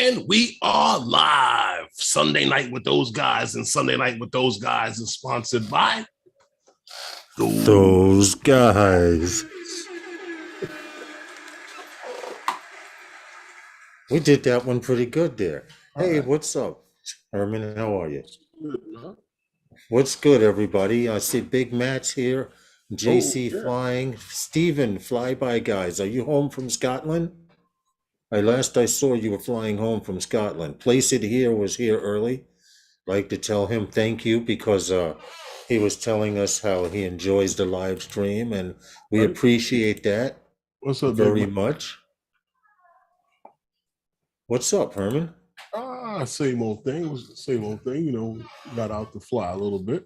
And we are live. Sunday Night with Those Guys, and Sunday Night with Those Guys is sponsored by Those guys. We did that one pretty good there. Hey, right. what's up, Herman? How are you? Good, huh? What's good, everybody? I see Big Matt's here. Oh, JC yeah. flying. Steven, flyby guys. Are you home from Scotland? Last I saw you were flying home from Scotland. Place It Here was here early. Like to tell him thank you because he was telling us how he enjoys the live stream, and we Right. appreciate that What's up, Big very Man? much. What's up, Herman? Same old thing. Was the same old thing. Got out to fly a little bit.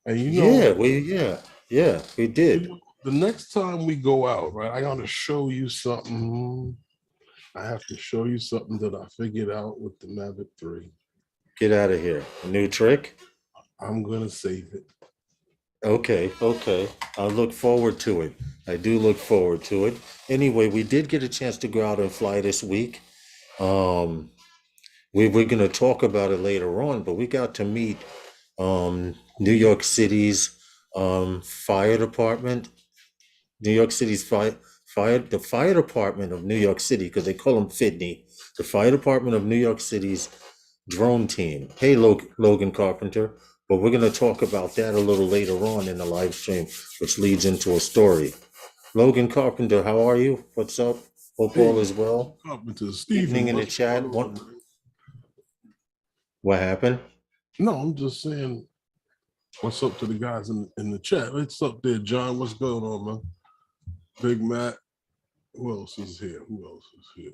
And Yeah, we did. the next time we go out, right, I got to show you something. I have to show you something that I figured out with the Mavic 3. Get out of here. A new trick? I'm going to save it. Okay. I look forward to it. I do look forward to it. Anyway, we did get a chance to go out and fly this week. We're going to talk about it later on, but we got to meet New York City's fire department. New York City's the fire department of New York City, because they call them FIDNY, the fire department of New York City's drone team. Hey, Logan Carpenter. But we're going to talk about that a little later on in the live stream, which leads into a story. Logan Carpenter, how are you? What's up? Hope all is well. Carpenter, Steve, Evening in the chat. What happened? No, I'm just saying, what's up to the guys in the chat? What's up there, John? What's going on, man? Big Matt. Who else is here?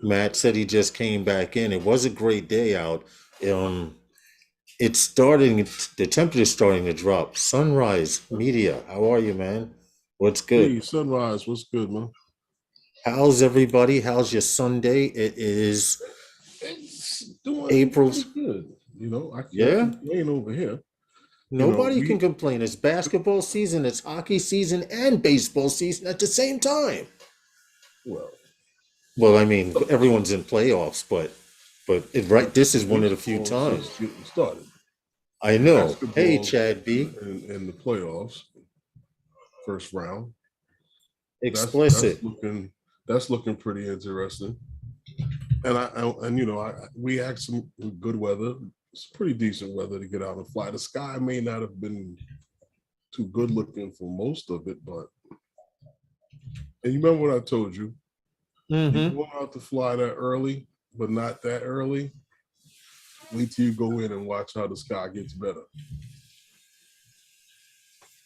Matt said he just came back in. It was a great day out. It's starting, the temperature's starting to drop. Sunrise Media, how are you, man? What's good? Hey, Sunrise, what's good, man? How's everybody? How's your Sunday? It's doing April's. Good. I can't Yeah? complain over here. Nobody can complain. It's basketball season, it's hockey season, and baseball season at the same time. Well, I mean, everyone's in playoffs, but this is one of the few times. Getting started. I know. Basketball hey, Chad B. In the playoffs, first round. Explicit. That's looking pretty interesting. And we had some good weather. It's pretty decent weather to get out and fly. The sky may not have been too good looking for most of it, and you remember what I told you? Mm-hmm. You go out to fly that early, but not that early. Wait till you go in and watch how the sky gets better.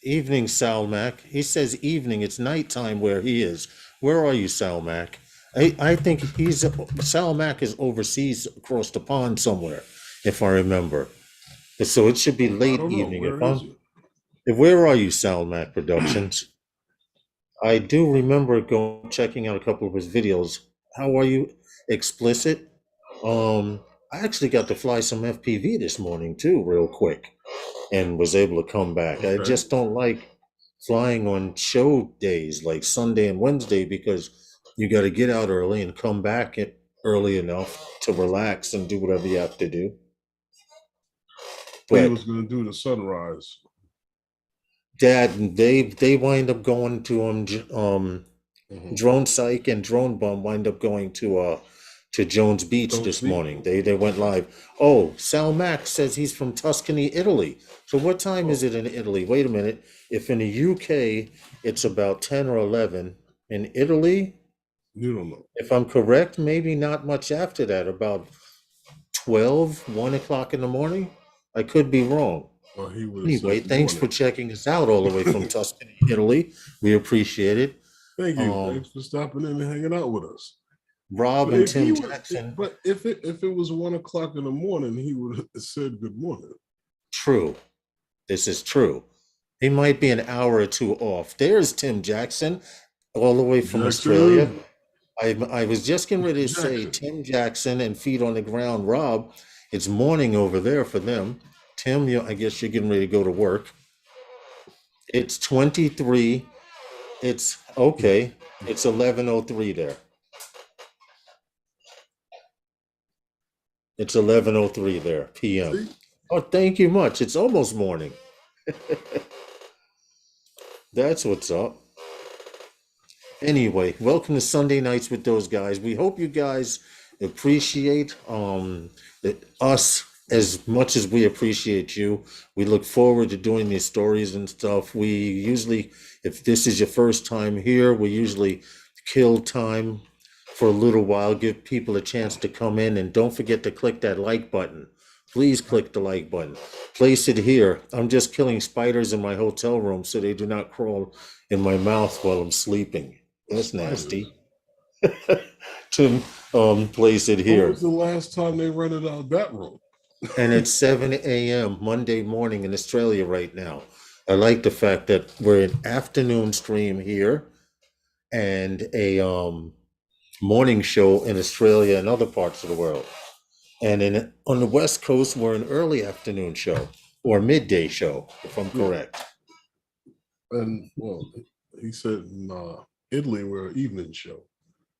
Evening, Salmac. He says evening. It's nighttime where he is. Where are you, Salmac? I think Salmac is overseas across the pond somewhere, if I remember. So it should be late evening. Where are you, Salmac Productions? I do remember checking out a couple of his videos. How are you? Explicit. I actually got to fly some FPV this morning too, real quick, and was able to come back. Okay. I just don't like flying on show days like Sunday and Wednesday because you got to get out early and come back early enough to relax and do whatever you have to do. But he was going to do the sunrise. Dad, they wind up going to Drone Psych and Drone Bum wind up going to Jones Beach this morning. They went live. Oh, Sal Mack says he's from Tuscany, Italy. So what time is it in Italy? Wait a minute. If in the UK it's about 10 or 11, in Italy, you don't know. If I'm correct, maybe not much after that, about 12, 1 o'clock in the morning. I could be wrong. Well, anyway, thanks for checking us out all the way from Tuscany, Italy. We appreciate it. Thank you. Thanks for stopping in and hanging out with us. Rob and Tim Jackson. But if it was 1 o'clock in the morning, he would have said good morning. True. This is true. He might be an hour or two off. There's Tim Jackson, all the way from Australia. I was just getting ready to say Tim Jackson and Feet on the Ground. Rob, it's morning over there for them. Tim, I guess you're getting ready to go to work. It's 23. It's okay. It's 11:03 there. It's 11:03 there, p.m. See? Oh, thank you much. It's almost morning. That's what's up. Anyway, welcome to Sunday Nights with those guys. We hope you guys appreciate us as much as we appreciate you. We look forward to doing these stories and stuff. We usually, if this is your first time here, we usually kill time for a little while, give people a chance to come in, and don't forget to click that like button. Please click the like button. Place it here. I'm just killing spiders in my hotel room so they do not crawl in my mouth while I'm sleeping. That's nasty. To place it When here. was the last time they rented out that room? And it's 7 a.m. Monday morning in Australia right now. I like the fact that we're an afternoon stream here and a morning show in Australia and other parts of the world. And on the West Coast, we're an early afternoon show or midday show, if I'm correct. And well, he said in Italy we're an evening show.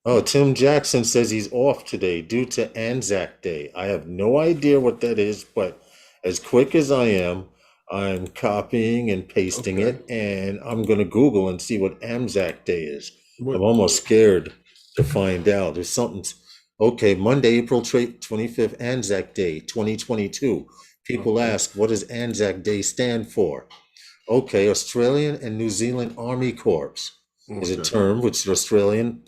Oh, Tim Jackson says he's off today due to Anzac Day. I have no idea what that is, but as quick as I am, I'm copying and pasting it, and I'm going to Google and see what Anzac Day is. I'm almost scared to find out. There's something. Okay, Monday, April 25th, Anzac Day, 2022. People ask, what does Anzac Day stand for? Okay, Australian and New Zealand Army Corps is a term which the Australian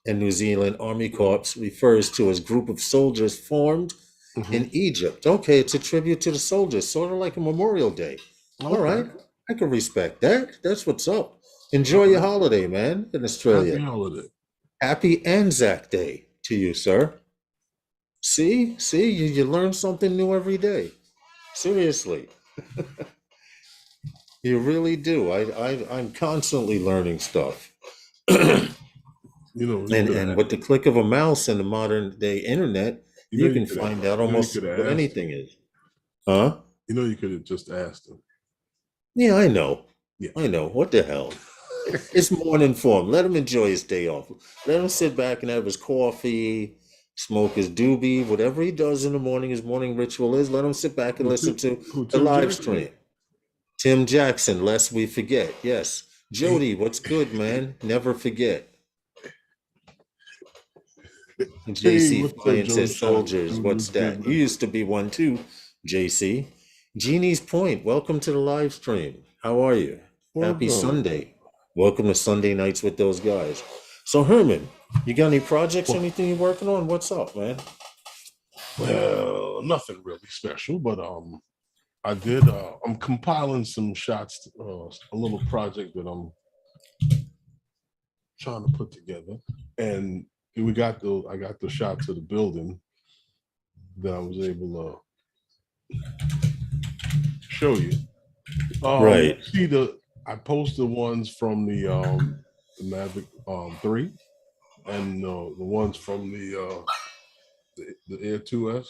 and New Zealand Army Corps refers to as group of soldiers formed in Egypt. Okay, it's a tribute to the soldiers, sort of like a Memorial Day. All right, I can respect that. That's what's up. Enjoy your holiday, man, in Australia. Happy holiday. Happy Anzac Day to you, sir. See, you learn something new every day. Seriously. You really do. I'm constantly learning stuff. You know, And with the click of a mouse in the modern day internet, you can find out almost what anything is. Huh? You know, you could have just asked him. Yeah, I know. Yeah. I know. What the hell? It's morning for him. Let him enjoy his day off. Let him sit back and have his coffee, smoke his doobie, whatever he does in the morning, his morning ritual is. Let him sit back and listen to the live stream. Tim Jackson, lest we forget. Yes. Jody, what's good, man? Never forget. JC Fine says soldiers. What's that? You used to be one too, JC. Jeannie's Point, welcome to the live stream. How are you? Happy Sunday. Welcome to Sunday Nights with those guys. So Herman, you got any projects, anything you're working on? What's up, man? Well, nothing really special, but I did I'm compiling some shots, a little project that I'm trying to put together. And I got the shots of the building that I was able to show you. Right. See I posted ones from the Mavic 3 and the ones from the Air 2S.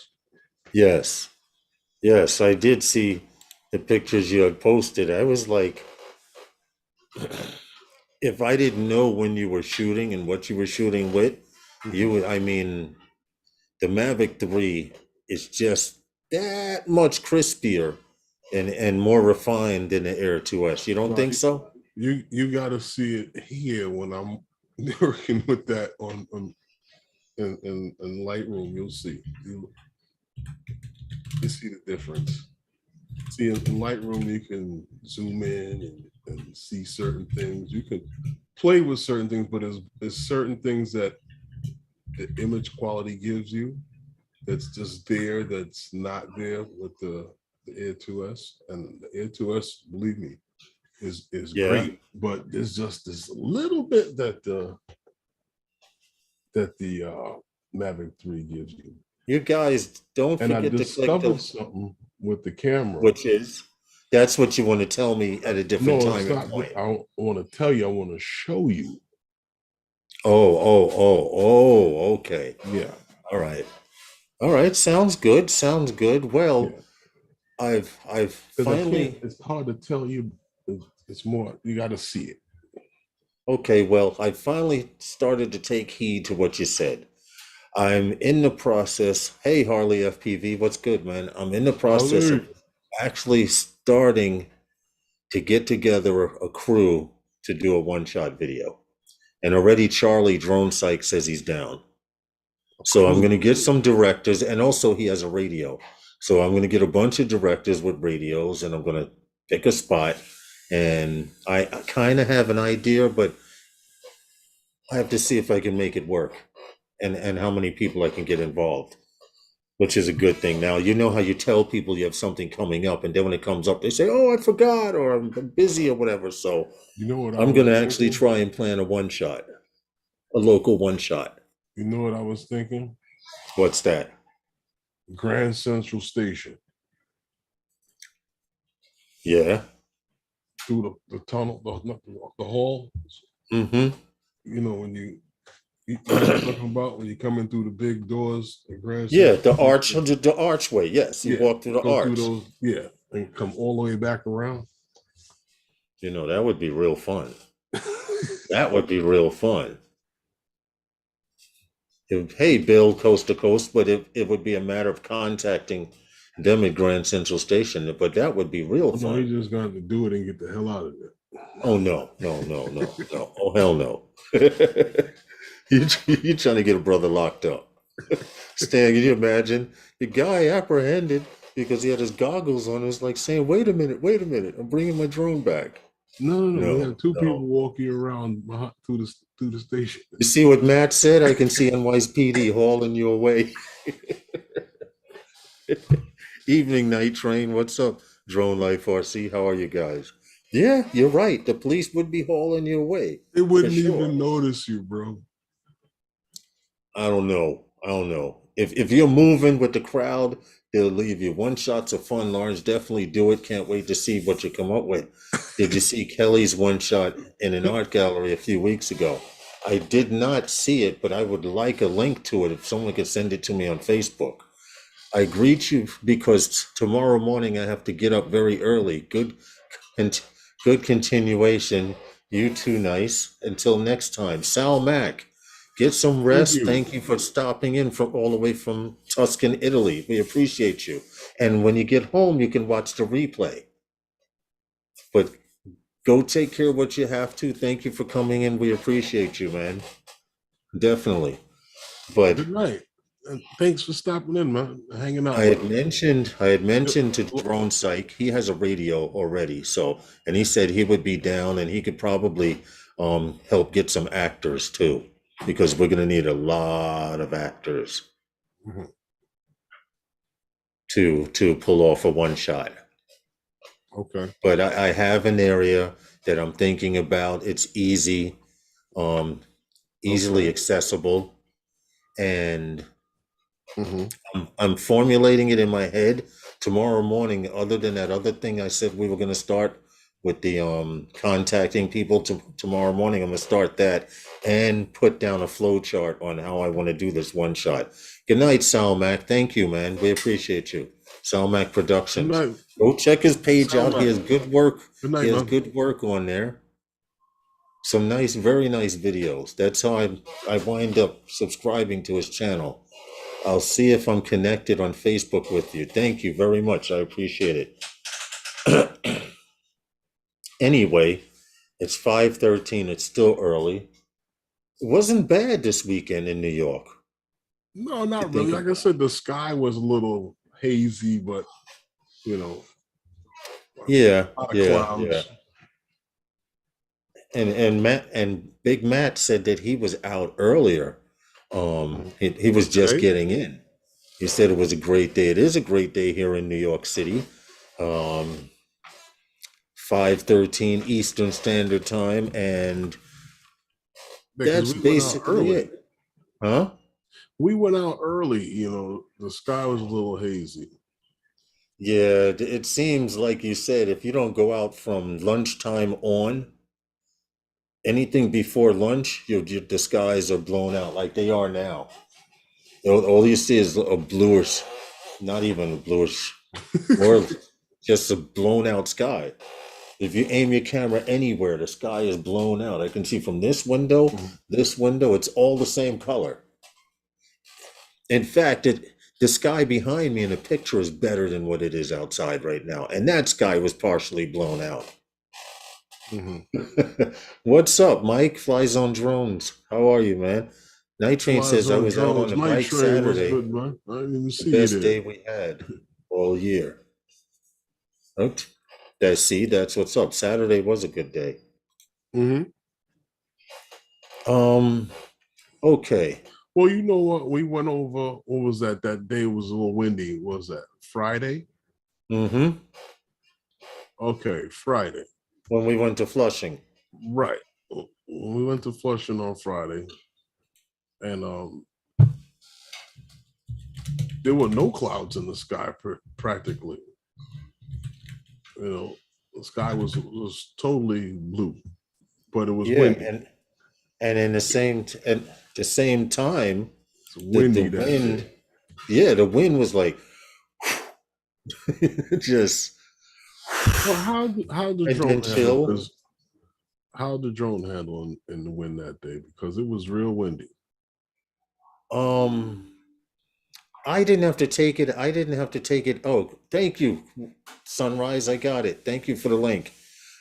Yes, I did see the pictures you had posted. I was like, if I didn't know when you were shooting and what you were shooting with, I mean, the Mavic 3 is just that much crispier and more refined than the Air 2S. You don't think so? You got to see it here when I'm working with that in Lightroom. You'll see. You see the difference. See, in Lightroom, you can zoom in and see certain things. You can play with certain things, but there's certain things that the image quality gives you that's just there, that's not there with the Air 2S. And the Air 2S, believe me, is great, but there's just this little bit that the Mavic 3 gives you. You guys don't forget to click something with the camera, which is that's what you want to tell me at a different time and point. I don't want to tell you. I want to show you. Oh, okay. Yeah. All right. Sounds good. Well, yeah. I've finally. It's hard to tell you. It's more. You got to see it. Okay. Well, I finally started to take heed to what you said. I'm in the process. Hey, Harley FPV, what's good, man? I'm in the process of Howdy. actually starting to get together a crew to do a one-shot video. And already Charlie Drone Psych says he's down. A So I'm going to crew. get some directors, and also he has a radio. So I'm going to get a bunch of directors with radios, and I'm going to pick a spot. And I kind of have an idea, but I have to see if I can make it work, and how many people I can get involved, which is a good thing. Now, you know how you tell people you have something coming up, and then when it comes up, they say, "Oh, I forgot," or "I'm busy," or whatever. So You know what I I'm going was to actually thinking? try and plan a one shot, a local one shot. You know what I was thinking? What's that? Grand Central Station. Yeah. Through the tunnel, the hall. Mm-hmm. You know, when you know what I'm talking about? When you come in through the big doors at Grand Yeah, Central the arch, Station. the archway. Yes, you Yeah, walk through the go through arch. those, yeah, and come all the way back around. You know, that would be real fun. That would be real fun. Hey, Bill, coast to coast, but it would be a matter of contacting them at Grand Central Station. But that would be real Oh, no, fun. he's just going to do it and get the hell out of Oh no, no, no, no, no. Oh hell no. You trying to get a brother locked up. Stan, can you imagine? The guy apprehended because he had his goggles on. It was like saying, wait a minute, I'm bringing my drone back. No, no, no. We No, had two people no. walking around through the station. You see what Matt said? I can see NYPD hauling you away. Evening night train. What's up, Drone Life RC? How are you guys? Yeah, you're right. The police would be hauling you away They for wouldn't sure. even notice you, bro. I don't know. I don't know. If you're moving with the crowd, they'll leave you. One shots of fun, Lawrence. Definitely do it. Can't wait to see what you come up with. Did you see Kelly's one shot in an art gallery a few weeks ago? I did not see it, but I would like a link to it if someone could send it to me on Facebook. I greet you because tomorrow morning I have to get up very early. And good continuation. You too, nice. Until next time, Sal Mack. Get some Thank rest. you. Thank you for stopping in from all the way from Tuscan, Italy. We appreciate you. And when you get home, you can watch the replay. But go take care of what you have to. Thank you for coming in. We appreciate you, man. Definitely. But Good night. And thanks for stopping in, man. Hanging out I with had us. mentioned I had mentioned to Drone Psych, he has a radio already, so and he said he would be down and he could probably help get some actors too, because we're gonna need a lot of actors Mhm. to pull off a one shot. Okay. But I have an area that I'm thinking about. It's easy, um, easily Okay. accessible, and Hmm. I'm formulating it in my head tomorrow morning. Other than that other thing I said we were going to start with the contacting people tomorrow morning, I'm going to start that and put down a flow chart on how I want to do this one shot. Good night, Sal Mac. Thank you, man. We appreciate you. Sal Mac Good Productions. night. Go check his page Sound out. He man. has good work. Good He night, has man. good work on there. Some nice, very nice videos. That's how I wind up subscribing to his channel. I'll see if I'm connected on Facebook with you. Thank you very much. I appreciate it. Anyway, it's 5:13. It's still early. It wasn't bad this weekend in New York. No, You not really. think Like I about said, the sky was a little hazy, but you know, Yeah, a lot of yeah, yeah. clouds. And Matt and Big Matt said that he was out earlier. Mhm. He was just Today? getting in. He said it was a great day. It is a great day here in New York City. Um, 5:13 Eastern Standard Time, and Because that's we went out basically early. it. Huh? We went out early. The sky was a little hazy. Yeah, it seems like you said if you don't go out from lunchtime on, anything before lunch, the skies are blown out like they are now. All you see is a bluish, not even a bluish, more just a blown out sky. If you aim your camera anywhere, the sky is blown out. I can see from this window, Mhm. it's all the same color. In fact, the sky behind me in the picture is better than what it is outside right now. And that sky was partially blown out. Mhm. What's up, Mike? Flies on drones. How are you, man? Night Train Flies says I on was out on drones. the Night bike train was Saturday. good, man. I didn't even The see you best there. day we had all year. Okay. That's what's up. Saturday was a good day. Hmm. Um, okay. Well, you know what? We went over. What was that? That day was a little windy. What was that Friday? Mm-hmm. Okay, Friday. When we went to Flushing. Right. We went to Flushing on Friday, and there were no clouds in the sky practically. You know, the sky was totally blue, but it was Yeah, windy. and in at the same time, It's the windy that wind, day. yeah, the wind was like just Well, how the and then drone handle? chill. Because how the drone handle in the wind that day? Because it was real windy. Um, I didn't have to take it. I didn't have to take it. Oh, thank you, Sunrise. I got it. Thank you for the link.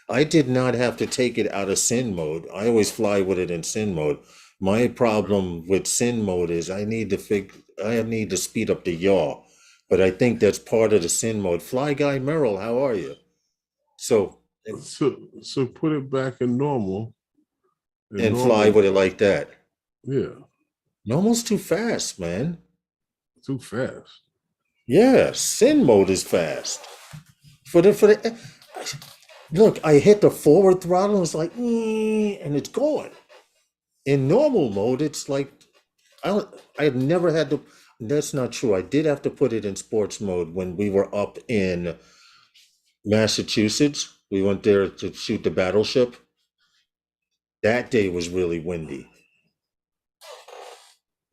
I did not have to take it out of sin mode. I always fly with it in sin mode. My problem with sin mode is I need to speed up the yaw. But I think that's part of the sin mode. Fly Guy Merrill, how are you? So So put it back in normal. In and fly normal, with it like that. yeah, Normal's too fast, man. too fast. Yeah, sin mode is fast. For the look, I hit the forward throttle and it's like, and it's going. In normal mode, it's like I've never had to. That's not true. I did have to put it in sports mode when we were up in Massachusetts. We went there to shoot the battleship. That day was really windy.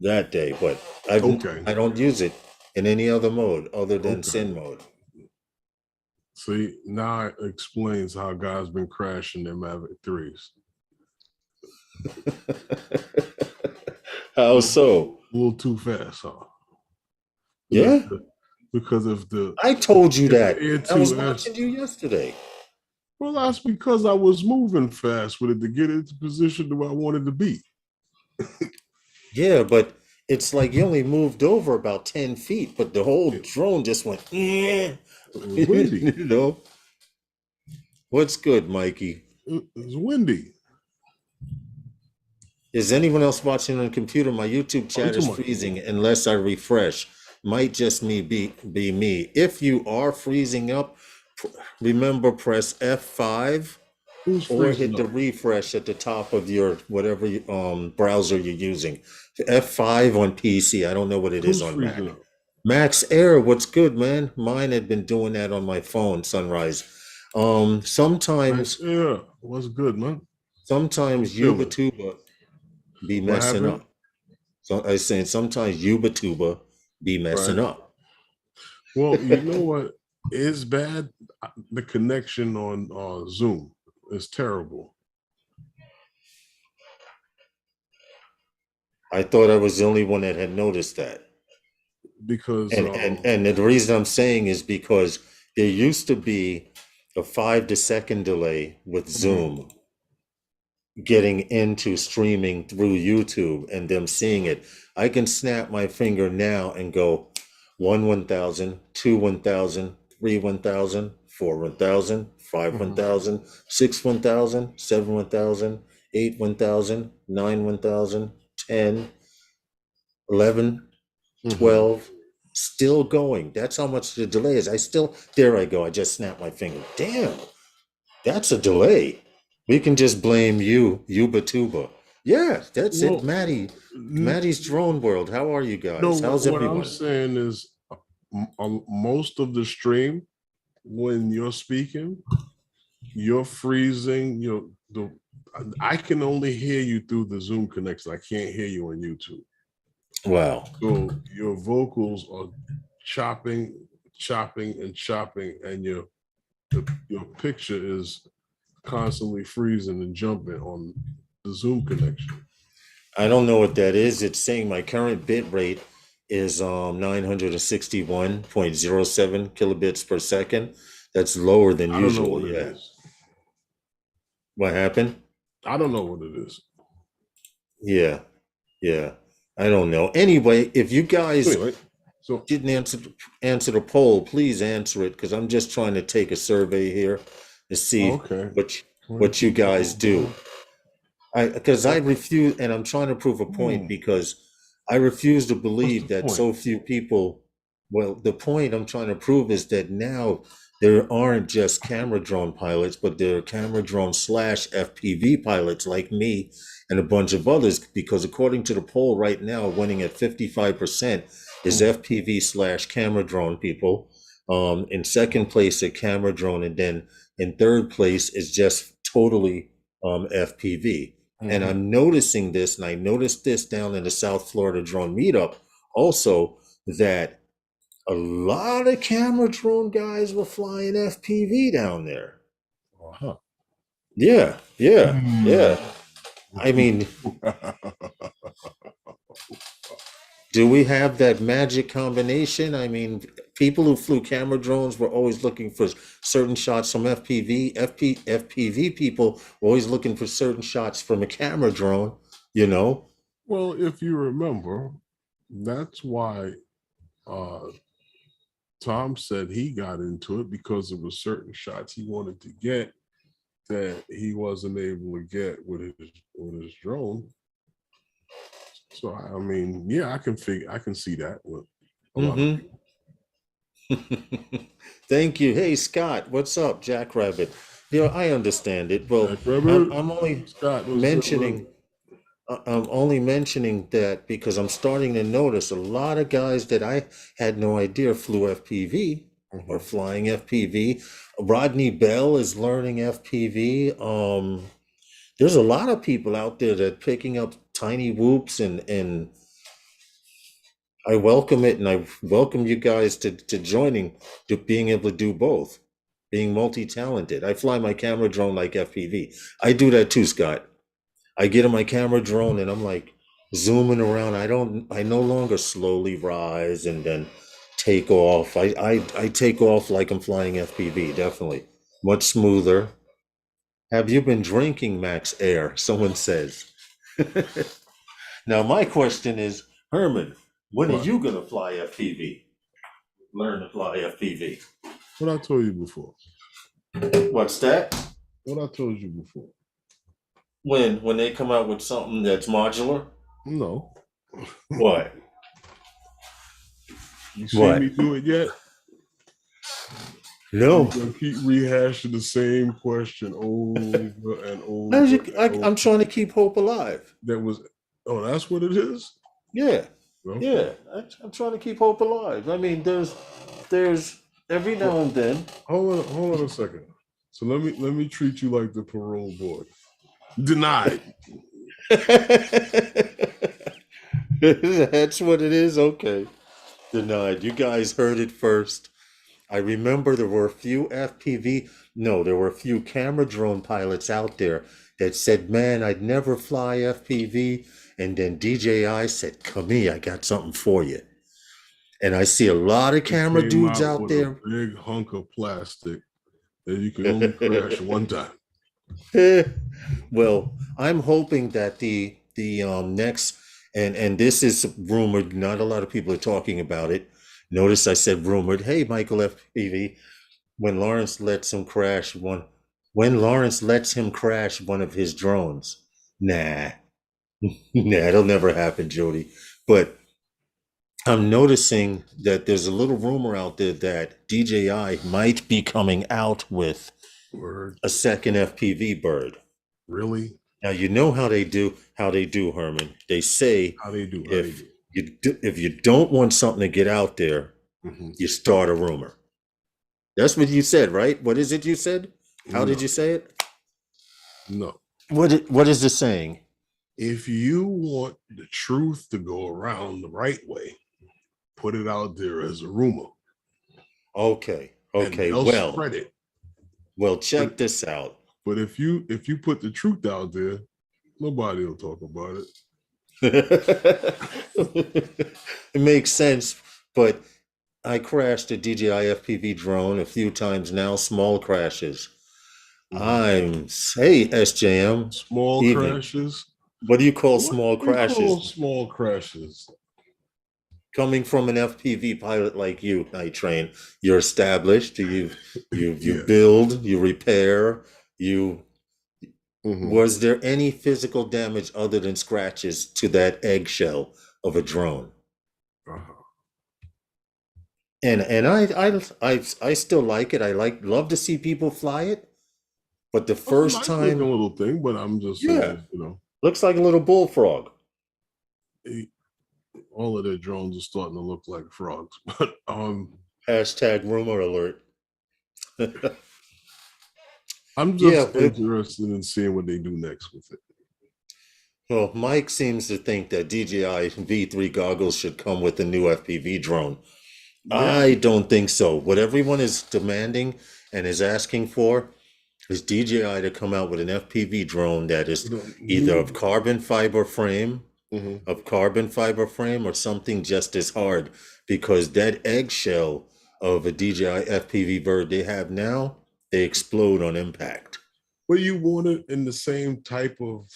That day, but Okay, I don't use it in any other mode other than okay. sin mode. See, now it explains how guys been crashing their Mavic threes. How A so? little too fast, huh? Because Yeah, because of the I told you if the that. Air I was 2S. watching you yesterday. Well, that's because I was moving fast with it to get into position where I wanted to be. Yeah, but it's like you only moved over about 10 feet, but the whole It drone just went, you was windy. know? What's good, Mikey? It was windy. Is anyone else watching on the computer? My YouTube Oh, you chat is talking about? freezing unless I refresh. Might just be me. If you are freezing up, remember press F5 Who's or freezing hit the up? refresh at the top of your whatever browser you're using. F5 on PC. I don't know what it is Who's on freezing Mac. up? Max Air, what's good, man? Mine had been doing that on my phone, Sunrise. Max, Sometimes yeah, what's good, man? I'm sometimes chilling. Ubatuba be What messing happened? up. So I was saying sometimes Ubatuba be Right. messing up. Well, you know what is bad? The connection on Zoom is terrible. I thought I was the only one that had noticed that. Because And the reason I'm saying is because there used to be a 5 to second delay with mhm, Zoom getting into streaming through YouTube and them seeing it. I can snap my finger now and go 1,000, 2,000, 3,000, 4,000, mhm, 5,000, 6,000, 7,000, 8,000, 9,000, 10, 11, mhm. 12, still going. That's how much the delay is. There I go. I just snapped my finger. Damn, that's a delay. We can just blame you, Yuba Tuba. Yeah, that's it. Well, Maddie's Drone World. How are you no, guys? How's what I'm everyone? saying is most of the stream when you're speaking, you're freezing. I can only hear you through the Zoom connection. I can't hear you on YouTube. Wow. So your vocals are chopping, chopping, and chopping, and your picture is constantly freezing and jumping on the Zoom connection. I don't know what that is. It's saying my current bit rate is 961.07 kilobits per second. That's lower than I don't know usual. what it Yeah. is. What happened? I don't know what it is. Yeah. Yeah. I don't know. Anyway, if you guys Anyway, so didn't answer the poll, please answer it, because I'm just trying to take a survey here to see okay. what you guys do. I refuse, and I'm trying to prove a point, Hmm. because I refuse to What's believe the that point? so few people. Well, the point I'm trying to prove is that now there aren't just camera drone pilots, but there are camera drone slash FPV pilots like me and a bunch of others. Because according to the poll right now, winning at 55% is FPV slash camera drone people. In second place, a camera drone, and then in third place is just totally FPV. And Mhm. I'm noticing this, and I noticed this down in the South Florida drone meetup also, that a lot of camera drone guys were flying FPV down there. Uh-huh. Yeah, yeah, Hmm. yeah. I mean, do we have that magic combination? I mean, people who flew camera drones were always looking for certain shots from FPV. FPV people were always looking for certain shots from a camera drone, you know? Well, if you remember, that's why uh, Tom said he got into it, because there were certain shots he wanted to get that he wasn't able to get with his drone. So I mean, yeah, I can see that with a lot of Mm-hmm. people. Thank you. Hey, Scott, what's up, Jackrabbit? I understand it. Well, Jack Rabbit, I'm only Scott, what's good, brother? mentioning I'm only mentioning that because I'm starting to notice a lot of guys that I had no idea flew FPV or Mhm. flying FPV. Rodney Bell is learning FPV. There's a lot of people out there that picking up tiny whoops, and I welcome it, and I welcome you guys to joining, to being able to do both, being multi-talented. I fly my camera drone like FPV. I do that too, Scott. I get in my camera drone and I'm like zooming around. I no longer slowly rise and then take off. I take off like I'm flying FPV, definitely. Much smoother. Have you been drinking Max Air? Someone says. Now my question is, Herman, when are What? you gonna fly FPV? Learn to fly FPV. What I told you before. What's that? What I told you before. When they come out with something that's modular? No. What? You see What? me do it yet? You're No. gonna keep rehashing the same question over and over and over. I'm trying to keep hope alive. That was, oh, that's what it is? Yeah, Okay. yeah. I'm trying to keep hope alive. I mean, there's every now Well, and then. hold on a second. So let me treat you like the parole board. Denied. That's what it is. Okay, denied. You guys heard it first. I remember there were a few FPV. No, there were a few camera drone pilots out there that said, "Man, I'd never fly FPV." And then DJI said, "Come here, I got something for you." And I see a lot of It camera came dudes out out with a there. big hunk of plastic that you can only crash one time. Well, I'm hoping that the next, and this is rumored. Not a lot of people are talking about it. Notice I said rumored. Hey, Michael FPV, when Lawrence lets him crash one, when Lawrence lets him crash one of his drones. Nah, nah, it'll never happen, Jody. But I'm noticing that there's a little rumor out there that DJI might be coming out with Word. a second FPV bird. Really? Now you know how they do, Herman. They say How they do? How they if do? if you don't want something to get out there, Hmm. you start a rumor. That's what you said, right? What is it you said? How did No, you say it? no. What is the saying? If you want the truth to go around the right way, put it out there as a rumor, Okay, and okay. they'll spread it. Well, But check this out. but if you put the truth out there, nobody will talk about it. It makes sense, but I crashed a DJI FPV drone a few times now, small crashes. Mhm. Hey, SJM, Small evening. crashes. What do you call What small do you call crashes? small crashes? Coming from an FPV pilot like you, Night Train, you're established. You Yeah. build, you repair. You Hmm. Was there any physical damage other than scratches to that eggshell of a drone? Uh-huh. And I still like it. Love to see people fly it. But the That's a first nice looking time, little thing, but I'm just yeah, saying, you know, looks like a little bullfrog. eh, all of their drones are starting to look like frogs. But Hashtag rumor alert. I'm Yeah, just interested in seeing what they do next with it. well, Mike seems to think that DJI V3 goggles should come with a new FPV drone. Yeah. I don't think so. What everyone is demanding and is asking for is DJI to come out with an FPV drone that is The either new. of Mhm. carbon fiber frame or something just as hard, because that eggshell of a DJI FPV bird they have now, they explode on impact. But you want it in the same type of,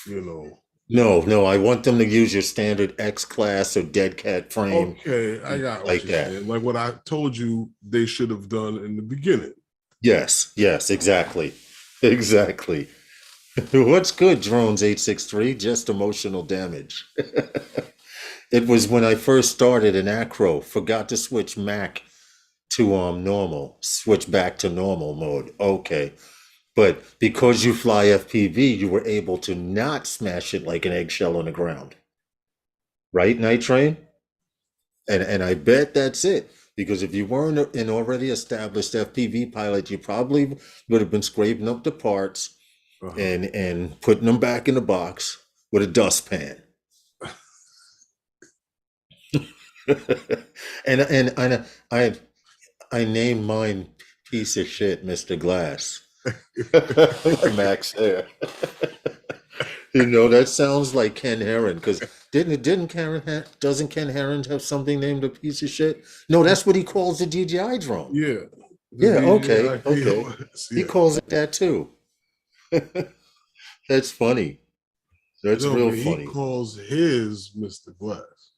you know. No, no, I want them to use your standard X class or dead cat frame Okay, I got what like you're that. saying. Like what I told you they should have done in the beginning. Yes, yes, exactly. Exactly. What's good, Drones 863? Just emotional damage. It was when I first started in Acro, forgot to switch Mac to normal, switch back to normal mode. Okay. But because you fly FPV, you were able to not smash it like an eggshell on the ground. Right, Night Train? And I bet that's it. Because if you weren't an already established FPV pilot, you probably would have been scraping up the parts Uh-huh. and putting them back in the box with a dustpan. And I named mine piece of shit, Mr. Glass. Max there. You know, that sounds like Ken Heron, because didn't doesn't Ken Heron have something named a piece of shit? No, that's what he calls the DJI drone. Yeah. The Yeah, okay, DJI okay. POS. He Yeah. calls it that too. That's funny. That's No, real but he funny. calls his Mr. Glass.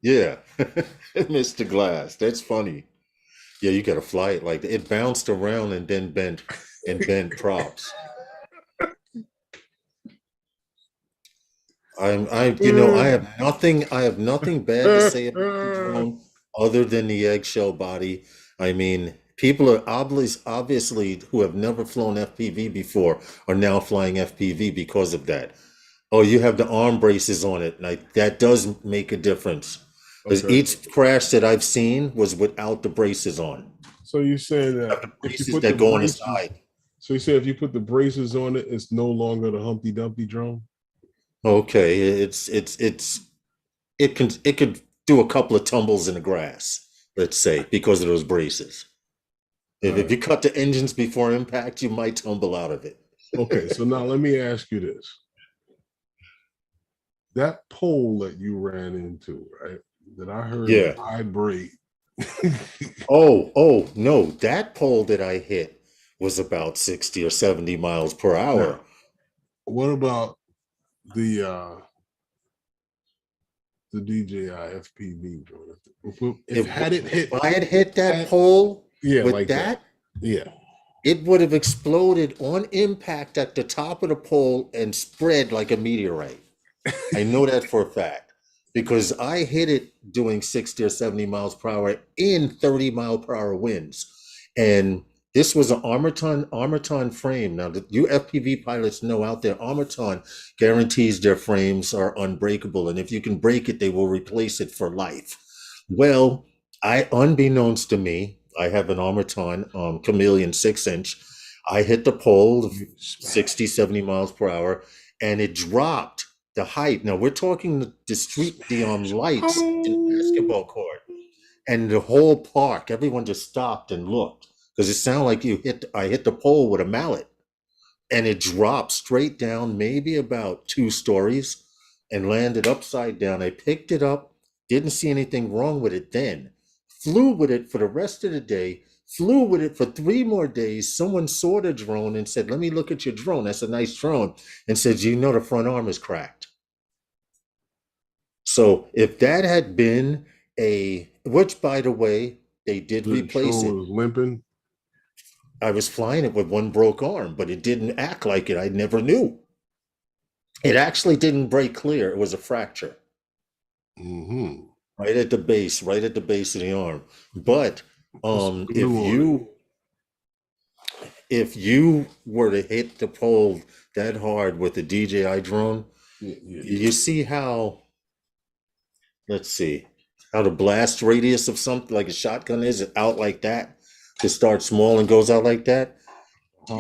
Yeah. Mr. Glass. That's funny. Yeah, you gotta fly it like that. It bounced around and then bent props. I have nothing bad to say about the drone other than the eggshell body. I mean, people are obviously who have never flown FPV before are now flying FPV because of that. Oh, you have the arm braces on it. Like that does make a difference. Because Okay. each crash that I've seen was without the braces on. So you saying Have that the if you braces put the that go on the braces, side. so you say if you put the braces on it, it's no longer the Humpty Dumpty drone? Okay, it could do a couple of tumbles in the grass, let's say, because of those braces. All If right. you cut the engines before impact, you might tumble out of it. Okay, so now let me ask you this. That pole that you ran into, right? That I heard Yeah. vibrate. Oh, no, that pole that I hit was about 60 or 70 miles per hour. Now, what about the DJI FPV drone? If If had it if hit I had hit that had pole yeah, with like that. that, Yeah. it would have exploded on impact at the top of the pole and spread like a meteorite. I know that for a fact because I hit it doing 60 or 70 miles per hour in 30-mile per hour winds. And this was an Armaton frame. Now, the you FPV pilots know out there, Armaton guarantees their frames are unbreakable. And if you can break it, they will replace it for life. Well, unbeknownst to me, I have an Armaton Chameleon 6-inch. I hit the pole You smash. 60, 70 miles per hour, and it dropped the height. Now we're talking the Smash. lights in the Oh. basketball court, and the whole park, everyone just stopped and looked because it sounded like I hit the pole with a mallet, and it dropped straight down, maybe about 2 stories. and landed upside down. I picked it up, didn't see anything wrong with it then. Flew with it for the rest of the day, flew with it for 3 more days. Someone saw the drone and said, "Let me look at your drone. That's a nice drone." And said, "You know, the front arm is cracked." So if that had been which by the way, they did The replace it. drone was limping. I was flying it with one broke arm, but it didn't act like it. I never knew. It actually didn't break clear. It was a fracture. Mm-hmm. Right at the base of the arm. But Glue if you were to hit the pole that hard with the DJI drone, you see how, let's see, how the blast radius of something like a shotgun is out like that. It starts small and goes out like that.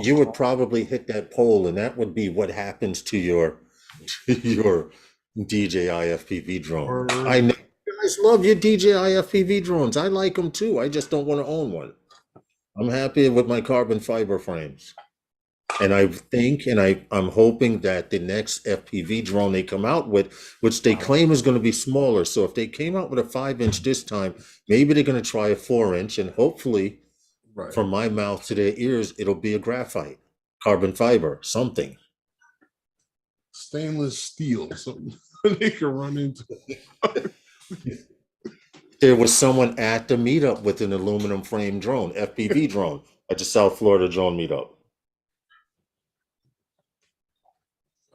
You would probably hit that pole, and that would be what happens to your DJI FPV drone. I know you guys love your DJI FPV drones. I like them too. I just don't want to own one. I'm happy with my carbon fiber frames. And I think, and I'm hoping that the next FPV drone they come out with, which they claim is going to be smaller. So if they came out with a 5-inch this time, maybe they're going to try a 4-inch, and hopefully from my mouth to their ears, it'll be a graphite, carbon fiber, something. Stainless steel, something they can run into. There was someone at the meetup with an aluminum frame drone, FPV drone, at the South Florida drone meetup.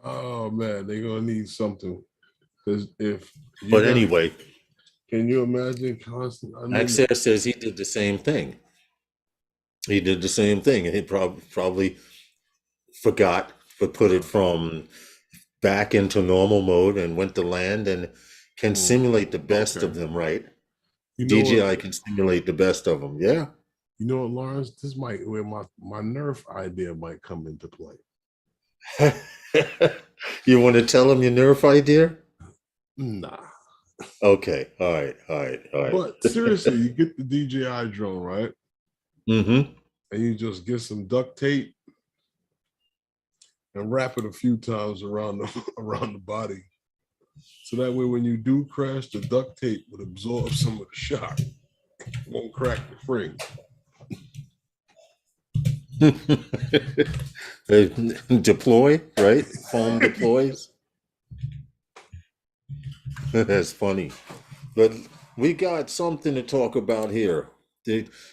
Oh man, they're gonna need something. Because Anyway, can you imagine constant? Max Air says he did the same thing. He did the same thing, and he probably forgot, but put it from back into normal mode and went to land and can simulate the best of them, right? DJI can simulate the best of them, yeah. You know what, Lawrence? This might where my Nerf idea might come into play. You want to tell him your Nerf idea? Nah. Okay, all right. But seriously, you get the DJI drone, right? Mm-hmm. And you just get some duct tape and wrap it a few times around the body. So that way when you do crash, the duct tape would absorb some of the shock. It won't crack the frame. Deploy, right? Foam deploys. That's funny. But we got something to talk about here.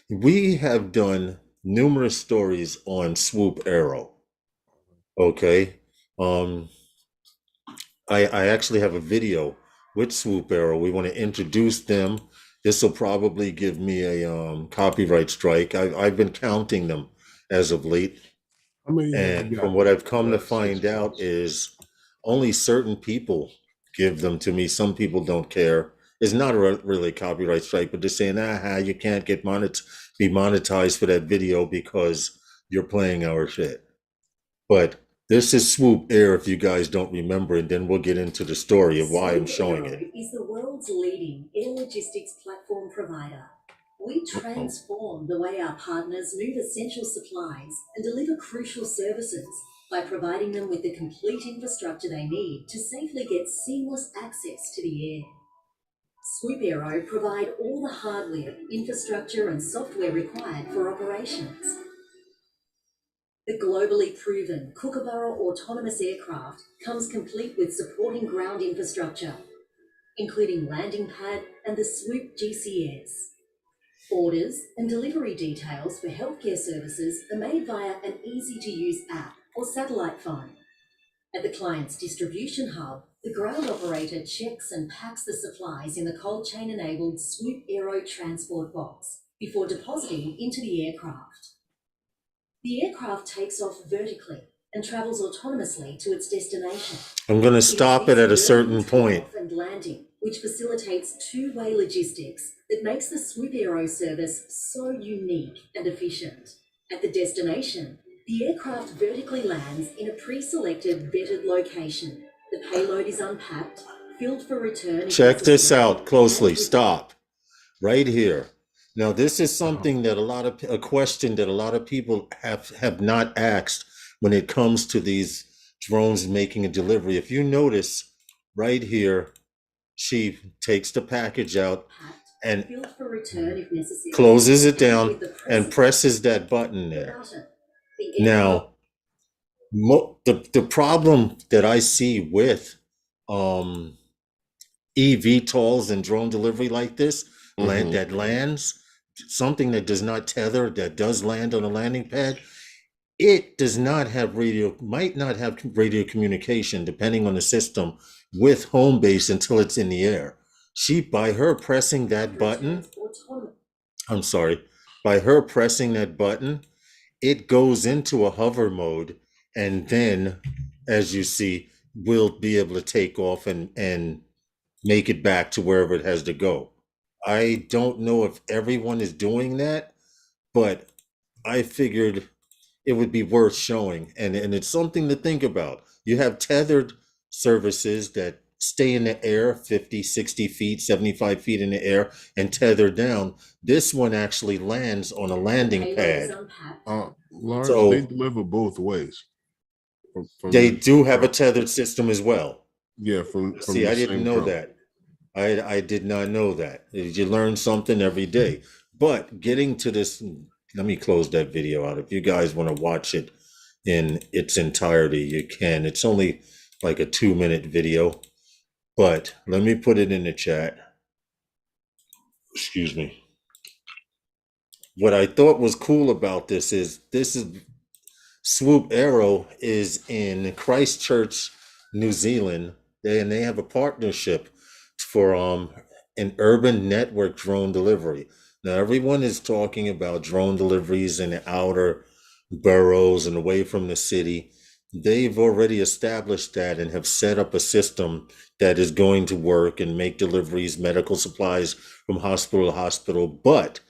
We have done numerous stories on Swoop Aero. Okay. I actually have a video with Swoop Aero. We want to introduce them. This will probably give me a copyright strike. I've been counting them as of late. And from what I've come to find out is only certain people give them to me. Some people don't care. It's not really a copyright strike, but they're saying, you can't be monetized for that video because you're playing our shit. But this is Swoop Air, if you guys don't remember, and then we'll get into the story of why I'm showing it. Is the world's leading air logistics platform provider. We transform the way our partners move essential supplies and deliver crucial services by providing them with the complete infrastructure they need to safely get seamless access to the air. Swoop Aero provide all the hardware, infrastructure and software required for operations. The globally proven Kookaburra autonomous aircraft comes complete with supporting ground infrastructure, including landing pad and the Swoop GCS. Orders and delivery details for healthcare services are made via an easy-to-use app or satellite phone. At the client's distribution hub, the ground operator checks and packs the supplies in the cold chain-enabled Swoop Aero transport box before depositing into the aircraft. The aircraft takes off vertically and travels autonomously to its destination. I'm going to stop it at a certain point. And landing, which facilitates two-way logistics that makes the Swoop Aero service so unique and efficient. At the destination, the aircraft vertically lands in a pre-selected vetted location. The payload is unpacked, filled for return. Check this out closely. Stop. Right here. Now, this is something that a question that a lot of people have not asked when it comes to these drones making a delivery. If you notice, right here, she takes the package out Packed, and filled for return if necessary. closes it And down with the press and presses that button there. button, begin Now, the problem that I see with um, eVTOLs and drone delivery like this, Mhm. that lands, something that does not tether, that does land on a landing pad, it does not have might not have radio communication, depending on the system, with home base until it's in the air. By her pressing that button, autonomous. I'm sorry, by her pressing that button, it goes into a hover mode, and then, as you see, we'll be able to take off and make it back to wherever it has to go. I don't know if everyone is doing that, but I figured it would be worth showing, and it's something to think about. You have tethered services that stay in the air 50, 60 feet, 75 feet in the air and tether down. This one actually lands on a landing pad. Lawrence, they So deliver both ways from they the do have a tethered system as well. yeah from See, the I didn't same know drone. that. I did not know that. You learn something every day. But getting to this, let me close that video out. If you guys want to watch it in its entirety, you can. It's only like a 2-minute video, but let me put it in the chat. Excuse me. What I thought was cool about this is Swoop Aero is in Christchurch, New Zealand, and they have a partnership for an urban network drone delivery. Now everyone is talking about drone deliveries in the outer boroughs and away from the city. They've already established that and have set up a system that is going to work and make deliveries, medical supplies from hospital to hospital, but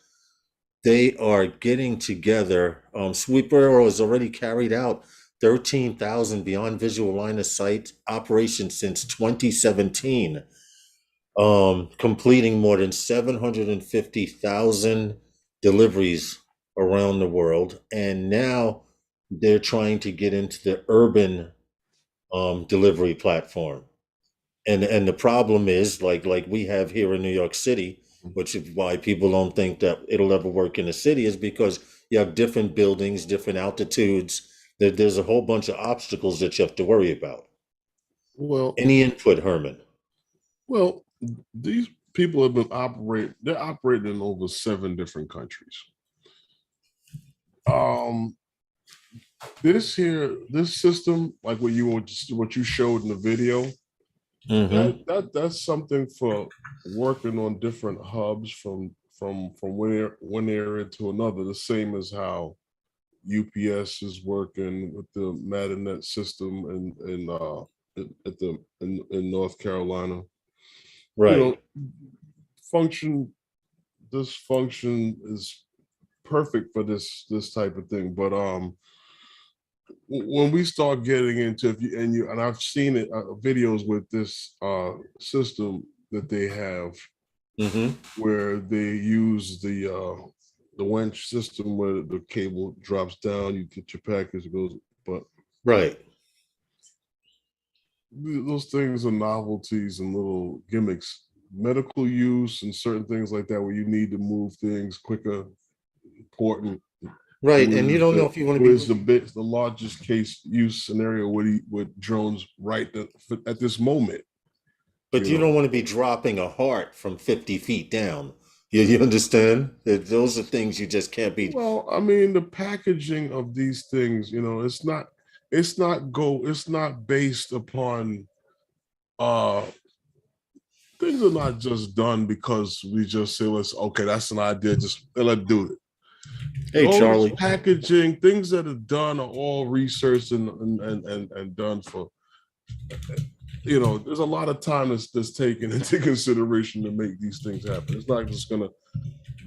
they are getting together. Sweep Arrow has already carried out 13,000 beyond visual line of sight operations since 2017, completing more than 750,000 deliveries around the world. And now they're trying to get into the urban delivery platform. And the problem is like we have here in New York City, which is why people don't think that it'll ever work in the city, is because you have different buildings, different altitudes. There's a whole bunch of obstacles that you have to worry about. Well, Any input, Herman? well, these people have been they're operating in over 7 different countries. Um, this system, like what you showed in the video, Mm-hmm. that's something for working on different hubs from one area to another. The same as how UPS is working with the Matanet system in North Carolina. You Right. know, function this function is perfect for this type of thing. But when we start getting into and I've seen it videos with this system that they have Mm-hmm. where they use the winch system where the cable drops down, you get your package, it goes, but Right. those things are novelties and little gimmicks. Medical use and certain things like that where you need to move things quicker, important. Right. And you don't know if you want to be, The largest case use scenario with drones at this moment? but You you know, don't want to be dropping a heart from 50 feet down. You understand? Those are things you just can't be. well, I mean, the packaging of these things, it's not based upon uh things are not just done because we just say that's an idea, just let's do it. Hey, Those Charlie. packaging things that are done are all researched and done for, there's a lot of time that's taken into consideration to make these things happen. It's not just gonna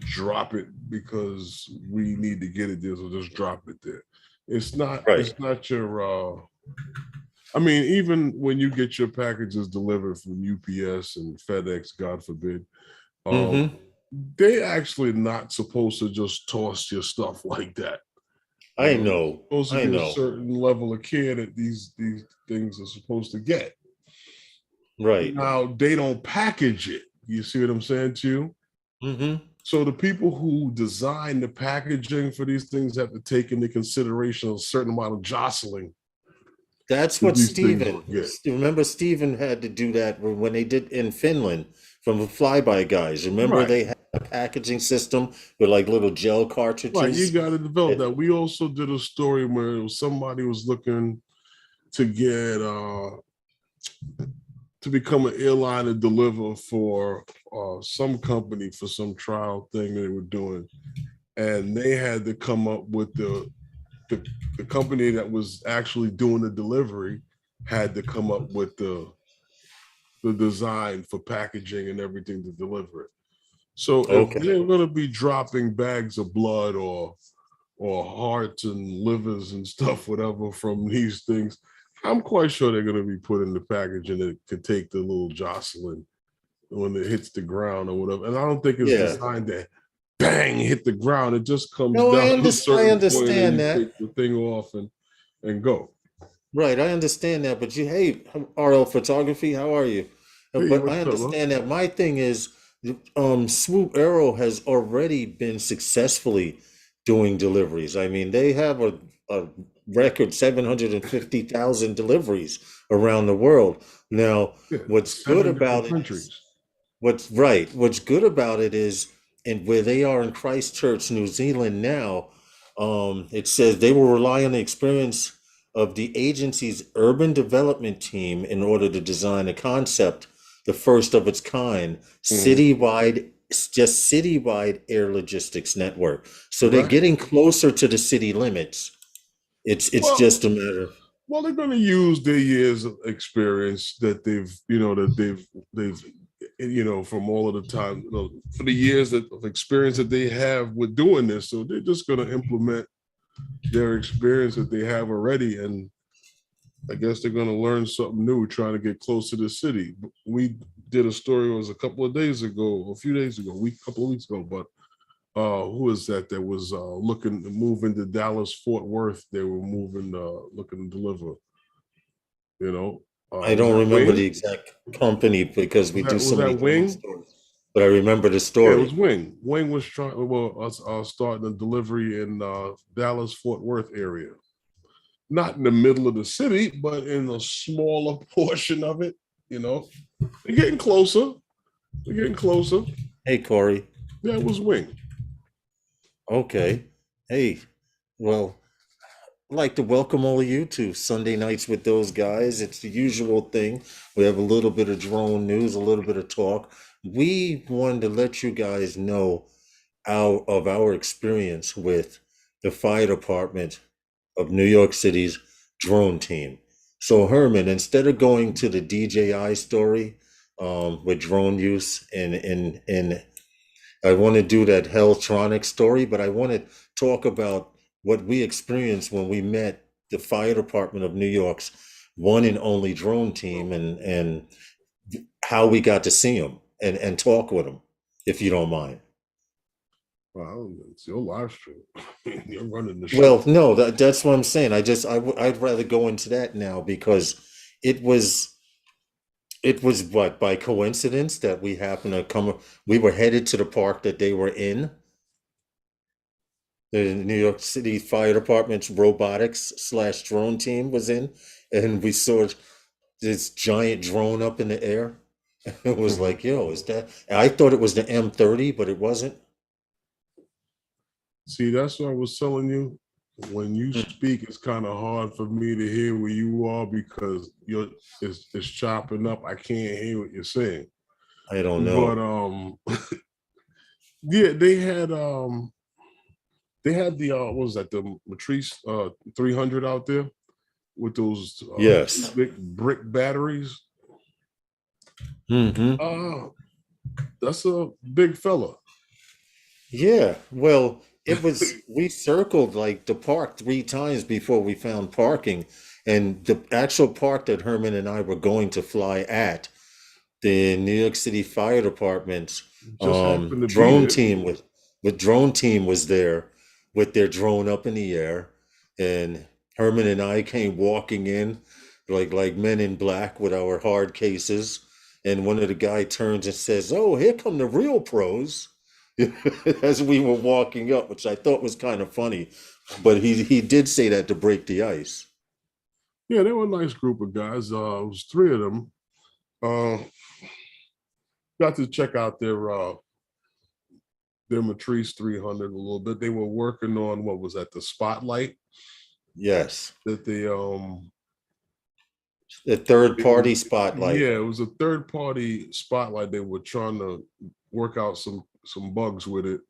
drop it because we need to get it there, so just drop it there. Right. It's not your I mean, even when you get your packages delivered from UPS and FedEx, God forbid, um, Mm-hmm. they actually not supposed to just toss your stuff like that. I There's know. supposed to I be a know. certain level of care that these things are supposed to get. Right. Now they don't package it. You see what I'm saying to you? Mm-hmm. So the people who design the packaging for these things have to take into consideration a certain amount of jostling That's that what these things will Steven, get. remember Steven had to do that when they did in Finland from the flyby guys. Remember Right. they had a packaging system with like little gel Right. You cartridges? got to develop It- that. We also did a story where it was somebody was looking to get to become an airline and deliver for some company for some trial thing they were doing. And they had to come up with the company that was actually doing the delivery had to come up with the design for packaging and everything to deliver it. So if Okay. they're going to be dropping bags of blood or hearts and livers and stuff, whatever, from these things, I'm quite sure they're going to be put in the package and it can take the little jostling when it hits the ground or whatever. And I don't think it's Yeah. designed to bang hit the ground. It just comes No, down to a I certain point and understand you that. take the thing off and go. Right, I understand that. But hey, RL Photography, how are you? Hey, But I what's up, man? understand that. My thing is, Swoop Arrow has already been successfully doing deliveries. I mean, they have a record 750,000 deliveries around the world. Now, Yeah, what's good 7 different about it is, countries. what's good about it is, and where they are in Christchurch, New Zealand now, it says they will rely on the experience of the agency's urban development team in order to design a concept, the first of its kind, Mhm. citywide air logistics network. So they're Right. getting closer to the city limits. It's Well, just a matter of, well, they're going to use their years of experience that they've from all of the time, for the years of experience that they have with doing this. So they're just going to implement their experience that they have already, and I guess they're going to learn something new, trying to get close to the city. We did a story, it was a couple of days ago, a few days ago, couple of weeks ago, but who is that was looking to move into Dallas Fort Worth? They were moving, looking to deliver. You know, I was don't that remember the Wing? exact company because we do Was so many that drone Wing? stories, but I remember the Yeah, it was story. Wing. Wing was trying. Well, us starting a delivery in Dallas Fort Worth area, not in the middle of the city, but in a smaller portion of it. You know, they're getting closer. They're getting closer. Hey, Corey. Yeah, it was Wing. Okay. Hey, well, I'd like to welcome all of you to Sunday Nights with those guys. It's the usual thing. We have a little bit of drone news, a little bit of talk. We wanted to let you guys know our experience with the fire department of New York City's drone team. So Herman, instead of going to the DJI story with drone use in I want to do that Hextronics story, but I want to talk about what we experienced when we met the fire department of New York's one and only drone team, and how we got to see them and talk with them, if you don't mind. Wow, it's your live stream. You're running the show. Well, no, that's what I'm saying. I'd rather go into that now because it was it was what, by coincidence that we happened to come. We were headed to the park that they were in, the New York City Fire Department's robotics slash drone team was in, and we saw this giant drone up in the air. It was Mhm. like, yo, is that? I thought it was the M30, but it wasn't. See, that's what I was telling you. When you Hmm, speak, it's kind of hard for me to hear where you are because it's chopping up. I can't hear what you're saying. I don't But know. yeah, they had the what was that, the Matrice 300 out there with those two Yes. big brick batteries. Hmm. Uh that's a big fella. Yeah. Well, it was. We circled like the park 3 times before we found parking, and the actual park that Herman and I were going to fly at, the New York City Fire Department's Just happened to be drone there. team with drone team was there with their drone up in the air, and Herman and I came walking in like men in black with our hard cases, and one of the guy turns and says, "Oh, here come the real pros." As we were walking up, which I thought was kind of funny, but he did say that to break the ice. Yeah, they were a nice group of guys. It was three of them. Got to check out their Matrice 300 a little bit. They were working on what was that, the Spotlight Yes, that they the third it party was, spotlight. yeah, it was a third party spotlight. They were trying to work out some bugs with it,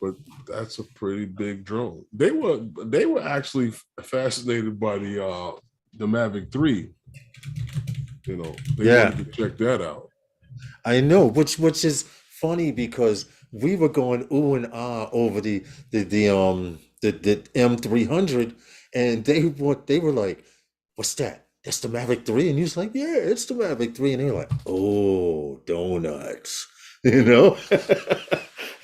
but that's a pretty big drone. They were actually fascinated by the Mavic 3. You know, they Yeah, wanted to check that out. I know, which is funny because we were going ooh and ah over the M300, and they were like, "What's that? That's the Mavic 3," and he was like, "Yeah, it's the Mavic 3," and they were like, "Oh, donuts," you know.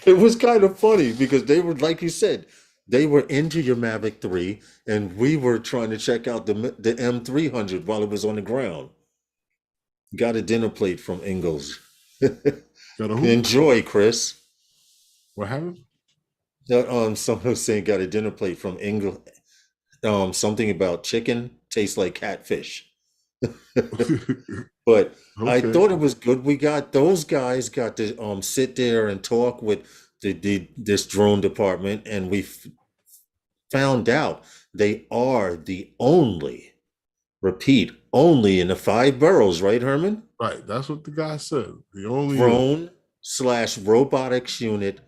It was kind of funny because they were, like you said, they were into your Mavic 3, and we were trying to check out the M300 while it was on the ground. Got a dinner plate from Ingles. Got a hoop. Enjoy, Chris. What happened? Someone was saying got a dinner plate from Ingle. Something about chicken tastes like catfish. But I Okay. thought it was good. We got those guys got to sit there and talk with this drone department, and found out they are the only, repeat, only in the 5 boroughs, right, Herman? Right. That's what the guy said. The only Drone slash robotics unit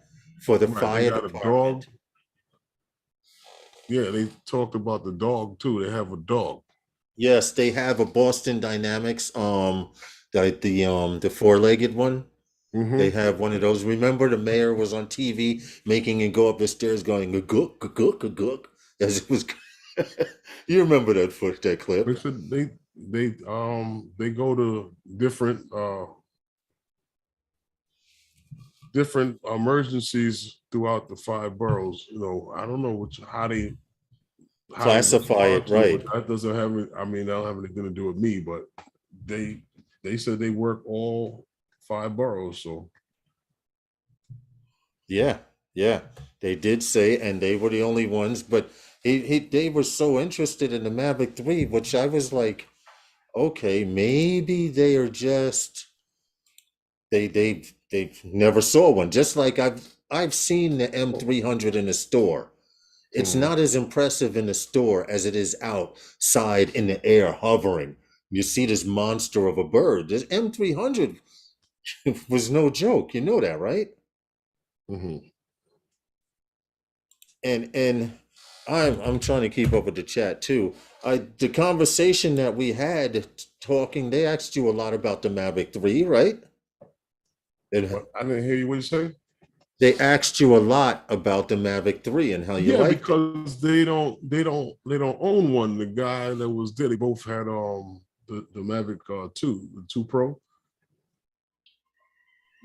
for the right. They fire got a dog. department. Yeah, they talked about the dog too. They have a dog. Yes, they have a Boston Dynamics, the four-legged one. They Mm-hmm. have one of those. Remember, the mayor was on TV making it go up the stairs, going a gook, a gook, a gook, as it was. You remember that They clip? said they go to different emergencies throughout the 5 boroughs. You know, I don't know how they Classify respond it to it, right. but that doesn't have it. I mean, that don't have anything to do with me, but they they said they work all 5 boroughs. So Yeah, yeah, they did say, and they were the only ones. But they were so interested in the Mavic 3, which I was like, okay, maybe they are just they never saw one. Just like I've seen the M300 in the store. It's mhm. not as impressive in the store as it is outside in the air hovering. You see this monster of a bird. This M300 was no joke. You know that, right? Mhm. And I'm trying to keep up with the chat too. The conversation that we had talking, they asked you a lot about the Mavic 3, right? And What I didn't hear you. What you say? they asked you a lot about the Mavic 3 and how you Yeah, liked it. because they don't own one. The guy that was there, they both had the Mavic 2, the 2 Pro.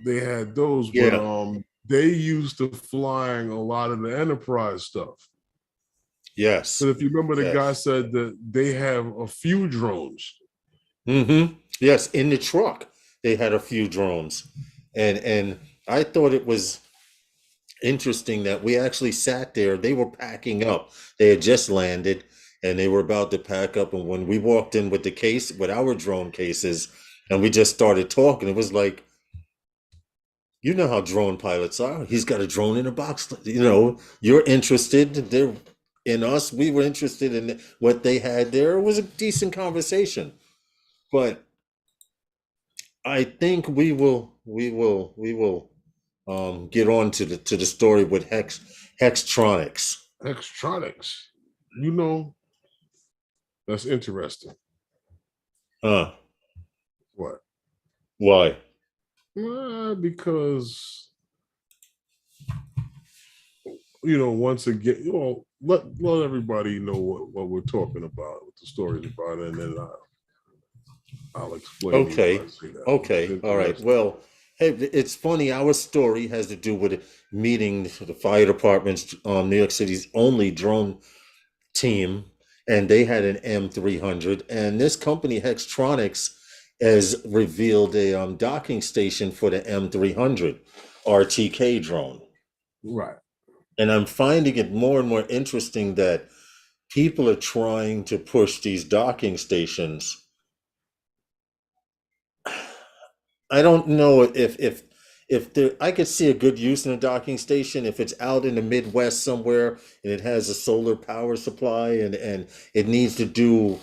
They had those, but Yeah. they used to flying a lot of the enterprise stuff. Yes. But if you remember, the guy Yes. said that they have a few drones. Yes, in the truck they had a few drones. And I thought it was interesting that we actually sat there. They were packing up. They had just landed and they were about to pack up. And when we walked in with the case, with our drone cases, and we just started talking, it was like, you know how drone pilots are. He's got a drone in a box. You know, you're interested. They're in us. We were interested in what they had there. It was a decent conversation. But I think we will get on to the story with Hextronics. Hextronics. You know, that's interesting. Huh. What? Why? Because once again, let everybody know what we're talking about, what the story's about, and then I'll explain to you why Okay. I say that. It's Okay. All right. interesting. Well, hey, it's funny. Our story has to do with meeting the fire department's New York City's only drone team, and they had an M300. And this company, Hextronics, has revealed a docking station for the M300 RTK drone. Right. And I'm finding it more and more interesting that people are trying to push these docking stations. I don't know if there, I could see a good use in a docking station if it's out in the Midwest somewhere and it has a solar power supply and it needs to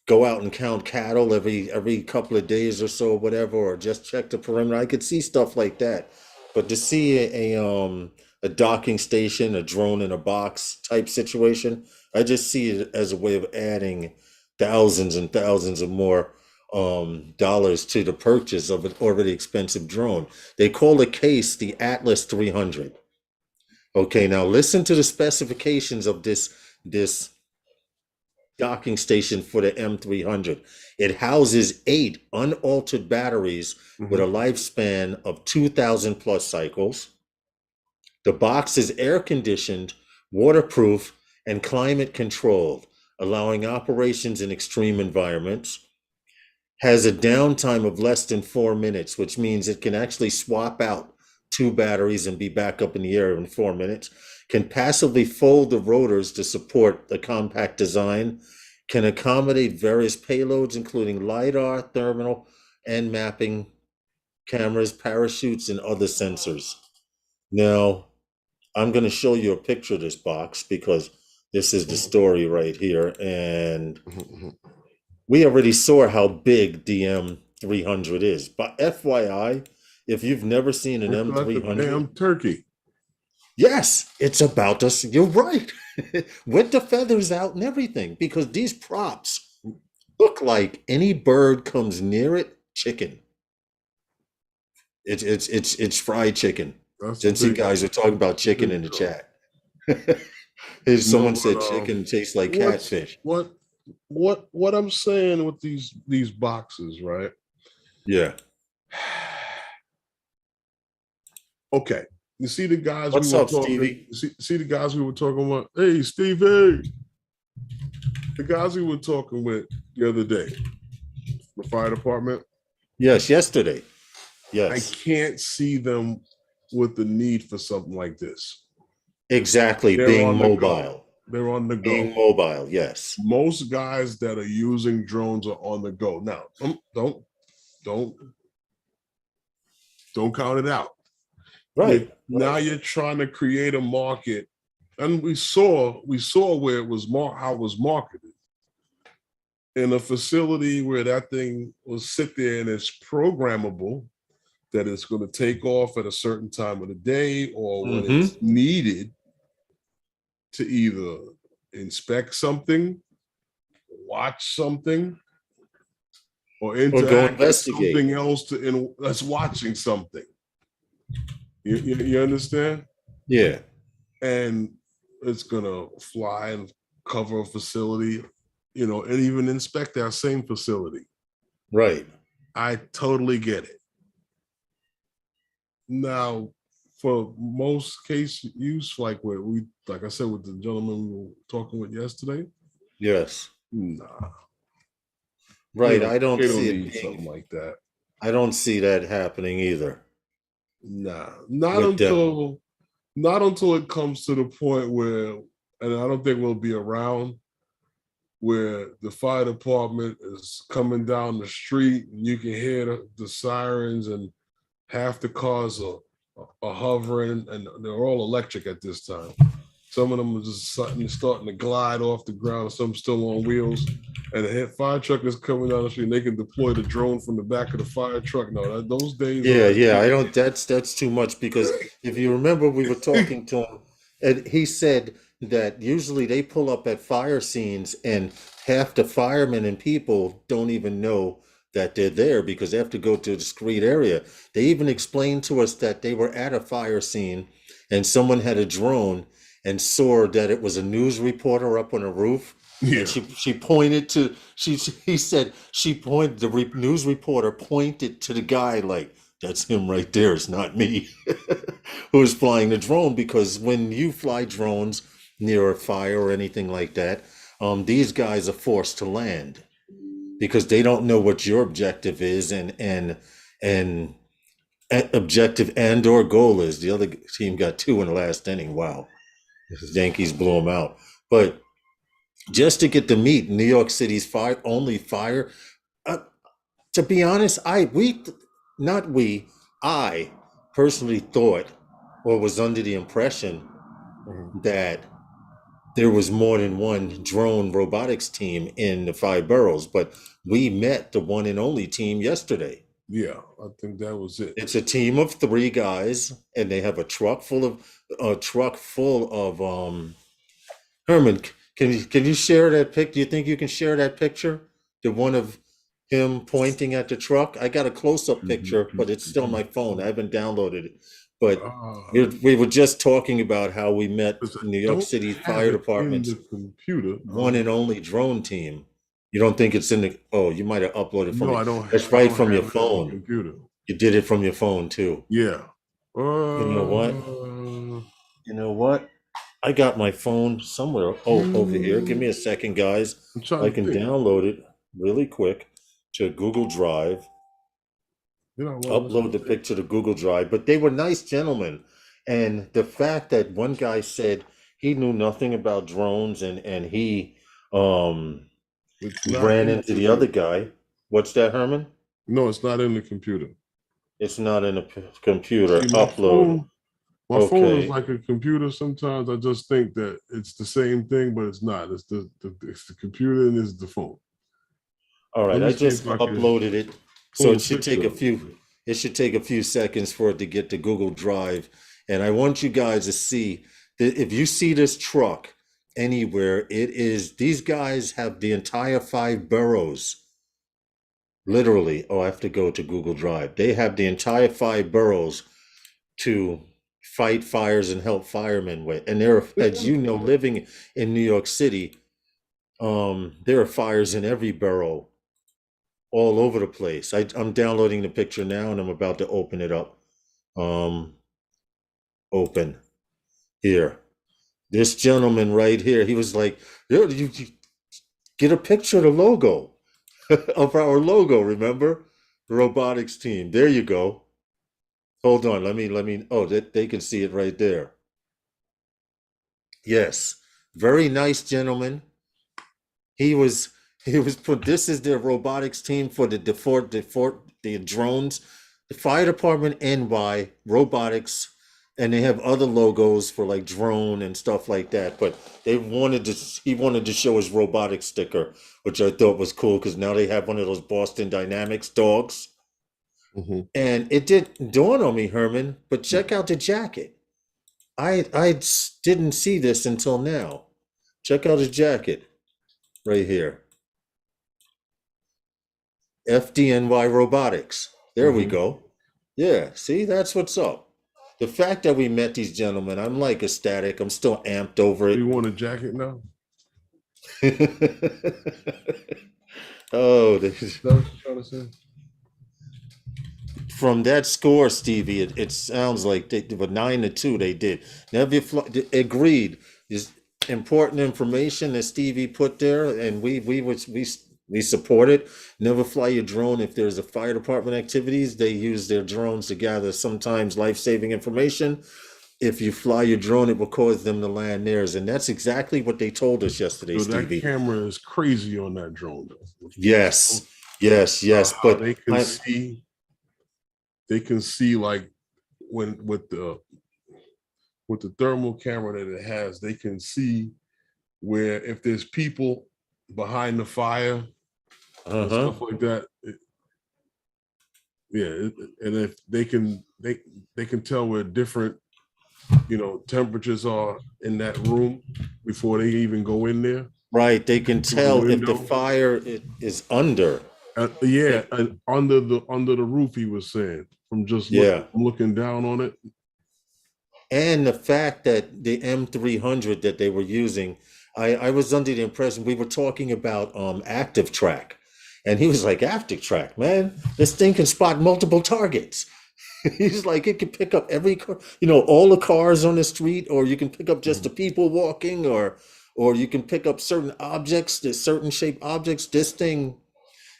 go out and count cattle every couple of days or so, whatever, or just check the perimeter. I could see stuff like that. But to see a docking station, a drone in a box type situation, I just see it as a way of adding thousands and thousands of more dollars to the purchase of an already expensive drone. They call the case the Atlas 300. Okay, now listen to the specifications of this docking station for the M300. It houses 8 unaltered batteries with a lifespan of 2,000 plus cycles. The box is air conditioned, waterproof, and climate controlled, allowing operations in extreme environments. Has a downtime of less than 4 minutes, which means it can actually swap out 2 batteries and be back up in the air in 4 minutes. Can passively fold the rotors to support the compact design. Can accommodate various payloads, including LiDAR, thermal, and mapping cameras, parachutes, and other sensors. Now, I'm going to show you a picture of this box because this is the story right here. And we already saw how big the M300 is. But FYI, if you've never seen an Looks like a M300, damn turkey. yes, it's about us. You're right. With the feathers out and everything, because these props look like any bird comes near it, chicken. It's fried chicken. That's Since you guys are talking about chicken in the chat. Someone said chicken tastes like catfish. What I'm saying with these boxes, right? Yeah. Okay. You see the guys What's we were up, talking. Stevie? See the guys we were talking about. Hey, Stevie. The guys we were talking with the other day, the fire department. Yes, yesterday. I Yes. can't see them with the need for something like this. Exactly. They're Being on the go. mobile. They're on the go. Being mobile, yes. Most guys that are using drones are on the go. Now, don't count it out. Right. Now you're trying to create a market, and we saw where it was how it was marketed in a facility where that thing will sit there and it's programmable, that it's going to take off at a certain time of the day or when it's needed to either inspect something, watch something, or interact with something else that's watching something. You understand? Yeah. And it's gonna fly and cover a facility, and even inspect that same facility. Right. I totally get it. Now, for most case use, like I said, with the gentleman we were talking with yesterday. Yes. Nah. Right. I don't see it being something like that. I don't see that happening either. Nah, not until it comes to the point where, and I don't think we'll be around, where the fire department is coming down the street and you can hear the sirens and half the cars are hovering, and they're all electric at this time. Some of them are just starting to glide off the ground, some still on wheels. And a fire truck is coming down the street and they can deploy the drone from the back of the fire truck. No, those days. Yeah. I don't, that's too much, because if you remember, we were talking to him and he said that usually they pull up at fire scenes and half the firemen and people don't even know that they're there because they have to go to a discrete area. They even explained to us that they were at a fire scene and someone had a drone and saw that it was a news reporter up on a roof. Yeah. And she pointed to, he said she pointed, the news reporter pointed to the guy like, that's him right there, it's not me, who was flying the drone. Because when you fly drones near a fire or anything like that, these guys are forced to land. because they don't know what your objective is and objective and or goal is. The other team got 2 in the last inning. Wow, the Yankees blew them out. But just to get to meet New York City's only fire. Uh, to be honest, I personally thought or was under the impression that there was more than one drone robotics team in the 5 boroughs, but we met the one and only team yesterday. Yeah, I think that was it. It's a team of 3 guys, and they have a truck full of Herman. Can you share that pic? Do you think you can share that picture? The one of him pointing at the truck. I got a close-up picture, but it's still on my phone. I haven't downloaded it. But we were just talking about how we met New York City Fire Department's one and only drone team. You don't think it's in the? Oh, you might have uploaded from. No, I don't. It's right from your phone. Computer. You did it from your phone too. Yeah. You know what? You know what? I got my phone somewhere. Oh, over here. Give me a second, guys. I can download it really quick to Google Drive. Upload the picture to Google Drive. But they were nice gentlemen. And the fact that one guy said he knew nothing about drones and he ran into the other guy. What's that, Herman? No, it's not in the computer. It's not in the computer. See, Upload. My phone is like a computer. Sometimes I just think that it's the same thing, but it's not. It's the computer and it's the phone. All right, I just uploaded it. So it should take a few seconds for it to get to Google Drive. And I want you guys to see that if you see this truck anywhere, these guys have the entire 5 boroughs. Literally, I have to go to Google Drive. They have the entire 5 boroughs to fight fires and help firemen with. And there are, as you know, living in New York City, there are fires in every borough, all over the place. I'm downloading the picture now, and I'm about to open it up. Open here. This gentleman right here, he was like, you get a picture of the logo of our logo, remember? The robotics team. There you go. Hold on, let me, they can see it right there. Yes, very nice gentleman. He was put, this is their robotics team for the drones, the fire department NY robotics, and they have other logos for like drone and stuff like that. But he wanted to show his robotics sticker, which I thought was cool because now they have one of those Boston Dynamics dogs. Mm-hmm. And it didn't dawn on me, Herman, but check out the jacket. I didn't see this until now. Check out his jacket right here. FDNY Robotics. There we go. Yeah, see, that's what's up. The fact that we met these gentlemen, I'm like ecstatic. I'm still amped over it. You want a jacket now? Oh, that's what you're trying to say? From that score, Stevie, it sounds like they were 9-2. They did. Never agreed. Is important information that Stevie put there, and we support it. Never fly your drone if there's a fire department activities. They use their drones to gather sometimes life-saving information. If you fly your drone, it will cause them to land theirs, and that's exactly what they told us yesterday, so Stevie. That camera is crazy on that drone, though. Yes. But they can see like when with the thermal camera that it has, they can see where if there's people behind the fire and stuff like that. And if they can tell where different temperatures are in that room before they even go in there. Right, they can tell if the fire is under. And under the roof, he was saying, from just looking down on it. And the fact that the M300 that they were using, I was under the impression we were talking about active track, and he was like, active track, man, this thing can spot multiple targets. He's like, it can pick up every car, all the cars on the street, or you can pick up just the people walking, or you can pick up certain objects, the certain shape objects. This thing,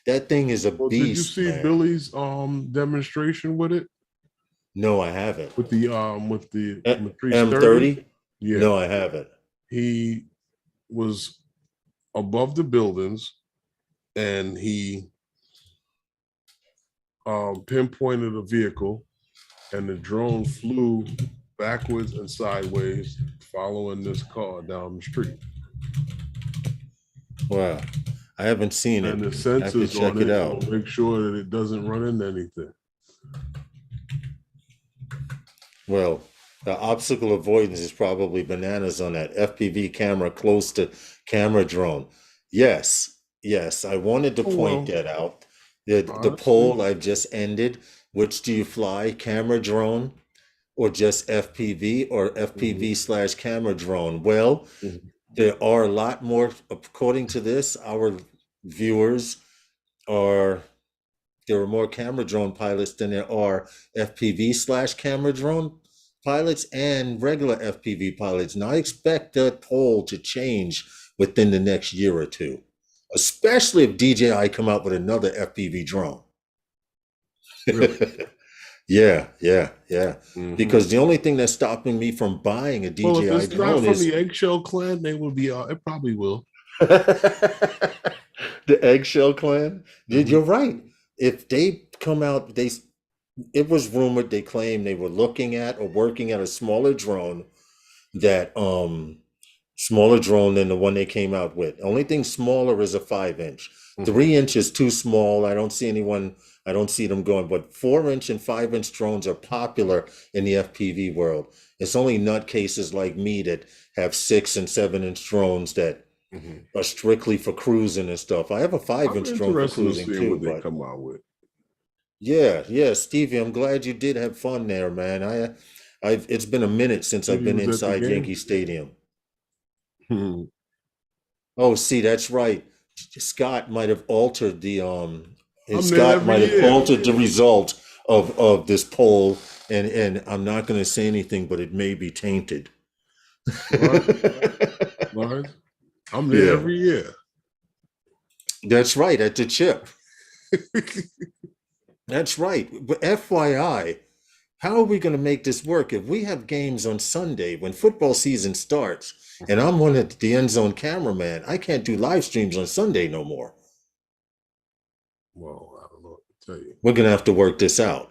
That thing is a Well, did you beast, see man. Billy's demonstration with it? No, I haven't. With the Matrice 30? M30? Yeah. No, I haven't. He was above the buildings and he pinpointed a vehicle and the drone flew backwards and sideways following this car down the street. Wow. I haven't seen it. And the I have to sensors check on it it out. will make sure that it doesn't run into anything. Well, the obstacle avoidance is probably bananas on that FPV camera close to camera drone. Yes, yes, I wanted to point that out. The poll I've just ended, which do you fly, camera drone or just FPV or FPV slash camera drone? Well, there are a lot more, according to this, our viewers are, there are more camera drone pilots than there are FPV slash camera drone pilots and regular FPV pilots. Now I expect that poll to change within the next year or two, especially if DJI come out with another FPV drone. Really? Yeah. Because the only thing that's stopping me from buying a DJI Well, if it's not drone from is the Eggshell Clan, they will be. It probably will. the Eggshell Clan. You're right. If they come out, it was rumored, they claimed they were looking at or working at a smaller drone smaller drone than the one they came out with. Only thing smaller is a 5-inch. 3-inch is too small. I don't see them going, but 4-inch and 5-inch drones are popular in the FPV world. It's only nutcases like me that have 6 and 7-inch drones that are strictly for cruising and stuff. I have a 5-inch drone for cruising too. What they come out with. Yeah, Stevie, I'm glad you did have fun there, man. It's been a minute since I've been inside Yankee Stadium. Oh, see, that's right. Scott might have altered the result of this poll, and I'm not going to say anything, but it may be tainted. Right. I'm there every year. That's right, at the chip. That's right. But FYI, how are we going to make this work if we have games on Sunday when football season starts and I'm one of the end zone cameraman? I can't do live streams on Sunday no more. Well, I don't know what to tell you. We're going to have to work this out.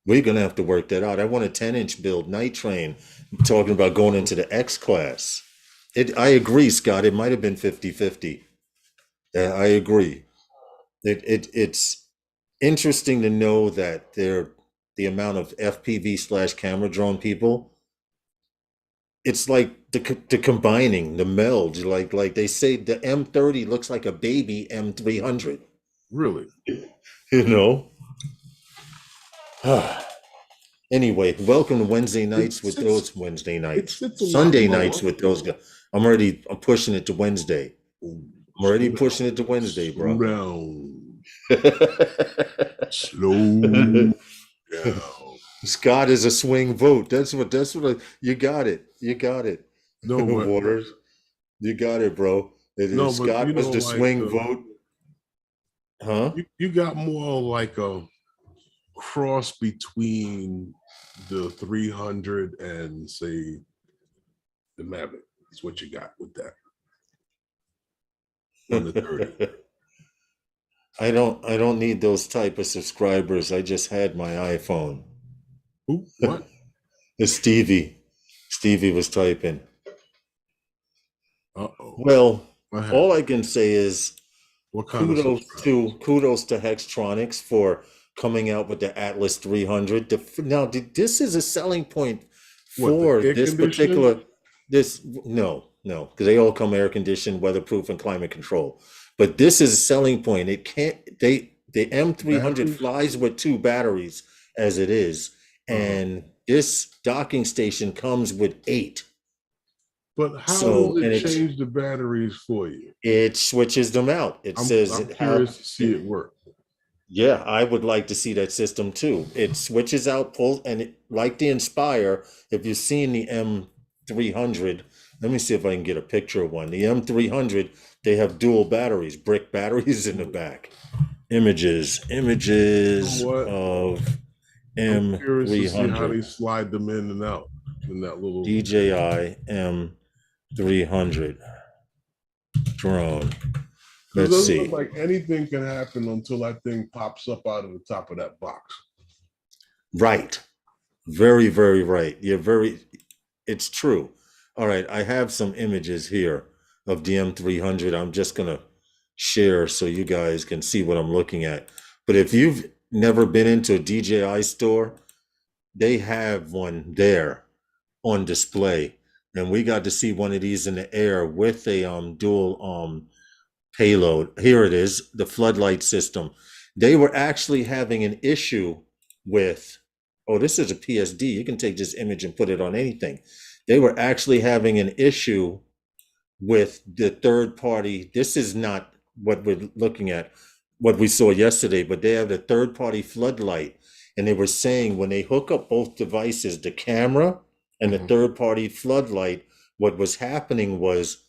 We're going to have to work that out. I want a 10-inch build, night train, talking about going into the X class. I agree, Scott. It might have been 50-50. I agree. It's interesting to know that the amount of FPV slash camera drone people, it's like the combining, the meld, like they say the M30 looks like a baby M300. Really? You know? Anyway, welcome to Wednesday nights with those Wednesday nights. Sunday nights with those guys. I'm pushing it to Wednesday. I'm already pushing it to Wednesday, bro. Slow down. Scott is a swing vote. That's what you got it. No, Waters. You got it, bro. Scott was the swing vote. Huh? You got more like a cross between the 300 and say the Mavic. That's what you got with that. On the 30. I don't need those type of subscribers. I just had my iPhone. Who? What? It's Stevie. Stevie was typing. Uh-oh. Well, all I can say is kudos to Hextronics for coming out with the Atlas 300. Now, this is a selling point for this particular. No, because they all come air conditioned, weatherproof, and climate control. But this is a selling point. It can't. The M300 flies with 2 batteries as it is, and this docking station comes with 8. But how does it change the batteries for you? It switches them out. I'm curious to see it work. Yeah, I would like to see that system too. It switches out, like the Inspire. If you've seen the M300, let me see if I can get a picture of one. The M300, they have dual batteries, brick batteries in the back. Images What? of I'm curious to see how M300. they slide them in and out in that little. DJI M300 drone. Because it Let's doesn't look see. like anything can happen until that thing pops up out of the top of that box. Right. Very, very right. It's true. All right. I have some images here of the M300. I'm just going to share so you guys can see what I'm looking at. But if you've never been into a DJI store, they have one there on display. And we got to see one of these in the air with a dual payload. Here it is, the floodlight system. They were actually having an issue with, oh, this is a PSD. You can take this image and put it on anything. They were actually having an issue with the third party. This is not what we're looking at, what we saw yesterday, but they have the third party floodlight. And they were saying when they hook up both devices, the camera and the third party floodlight, what was happening was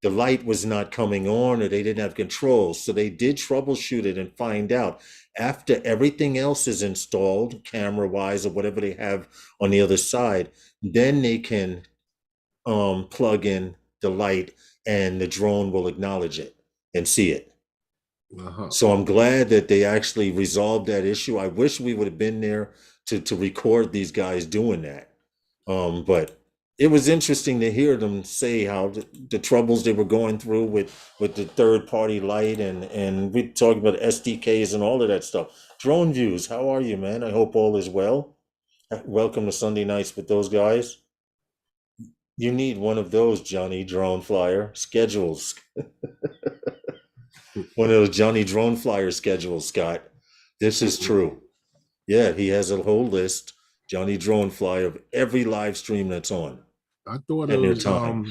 the light was not coming on or they didn't have control. So they did troubleshoot it and find out after everything else is installed, camera wise or whatever they have on the other side, then they can plug in the light and the drone will acknowledge it and see it. So I'm glad that they actually resolved that issue. I wish we would have been there to record these guys doing that. But it was interesting to hear them say how the troubles they were going through with the third party light and we talked about SDKs and all of that stuff. Drone Views, how are you, man? I hope all is well. Welcome to Sunday Nights with those guys. You need one of those, Johnny Drone Flyer schedules. One of those Johnny Drone Flyer schedules, Scott. This is true. Yeah, he has a whole list, Johnny Drone Flyer, of every live stream that's on. I thought it was I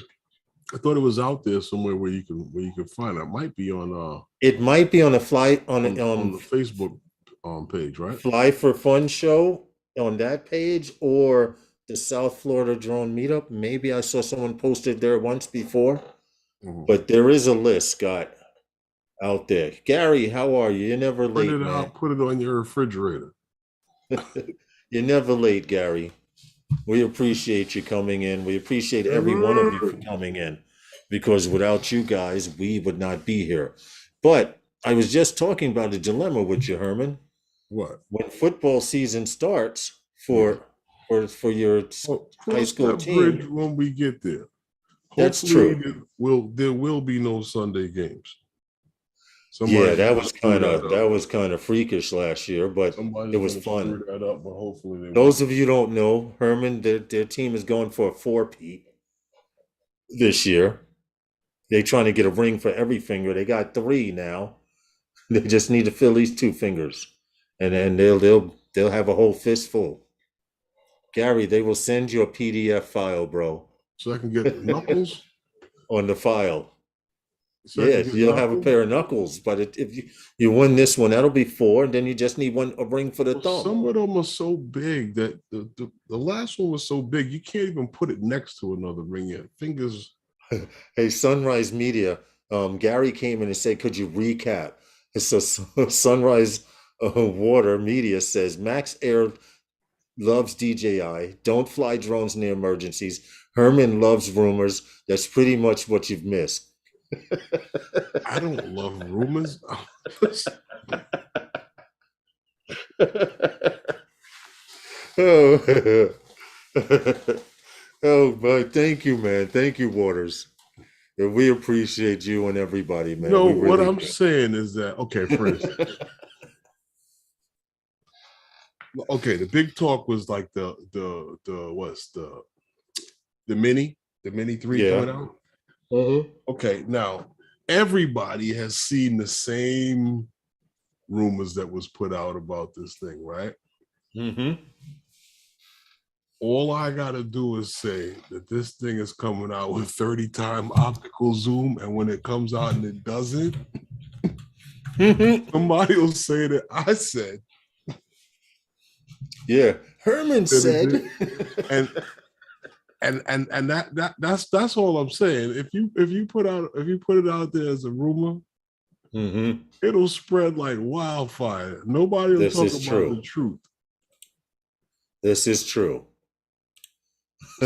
thought it was out there somewhere where you can find it. It might be on it might be on a fly on the Facebook page, right? Fly for Fun show on that page or the South Florida Drone Meetup. Maybe I saw someone posted there once before, but there is a list, Scott, out there. Gary, how are you? You're never late, man. Out, put it on your refrigerator. You're never late, Gary. We appreciate you coming in. We appreciate every one of you for coming in because without you guys, we would not be here. But I was just talking about a dilemma with you, Herman. What? When football season starts for your high school team. Bridge when we get there. That's true. There will be no Sunday games. Yeah, that was kind of freakish last year, but it was fun. That up, but hopefully those of you who don't know, Herman, their team is going for a 4-peat this year. They're trying to get a ring for every finger. They got 3 now. They just need to fill these 2 fingers, and then they'll have a whole fistful. Gary, they will send you a PDF file, bro. So I can get knuckles on the file. So yeah, you'll have a pair of knuckles, but if you win this one, that'll be 4, and then you just need a ring for the thumb. Some of them are so big that the last one was so big you can't even put it next to another ring yet. Fingers. Hey, Sunrise Media, Gary came in and said, could you recap? So Sunrise Water Media says Max Air loves DJI. Don't fly drones near emergencies. Herman loves rumors. That's pretty much what you've missed. I don't love rumors. Oh, but thank you, man. Thank you, Waters. We appreciate you and everybody, man. No, really what I'm saying is that, okay, for instance, okay, the big talk was like the mini 3 coming out. Okay, now everybody has seen the same rumors that was put out about this thing, right? All I gotta do is say that this thing is coming out with 30-time optical zoom, and when it comes out and it doesn't, somebody will say that I said. Yeah, Herman said. And that's all I'm saying. If you put it out there as a rumor, Mm-hmm. It'll spread like wildfire. Nobody will This talk is about the true. truth. This is true.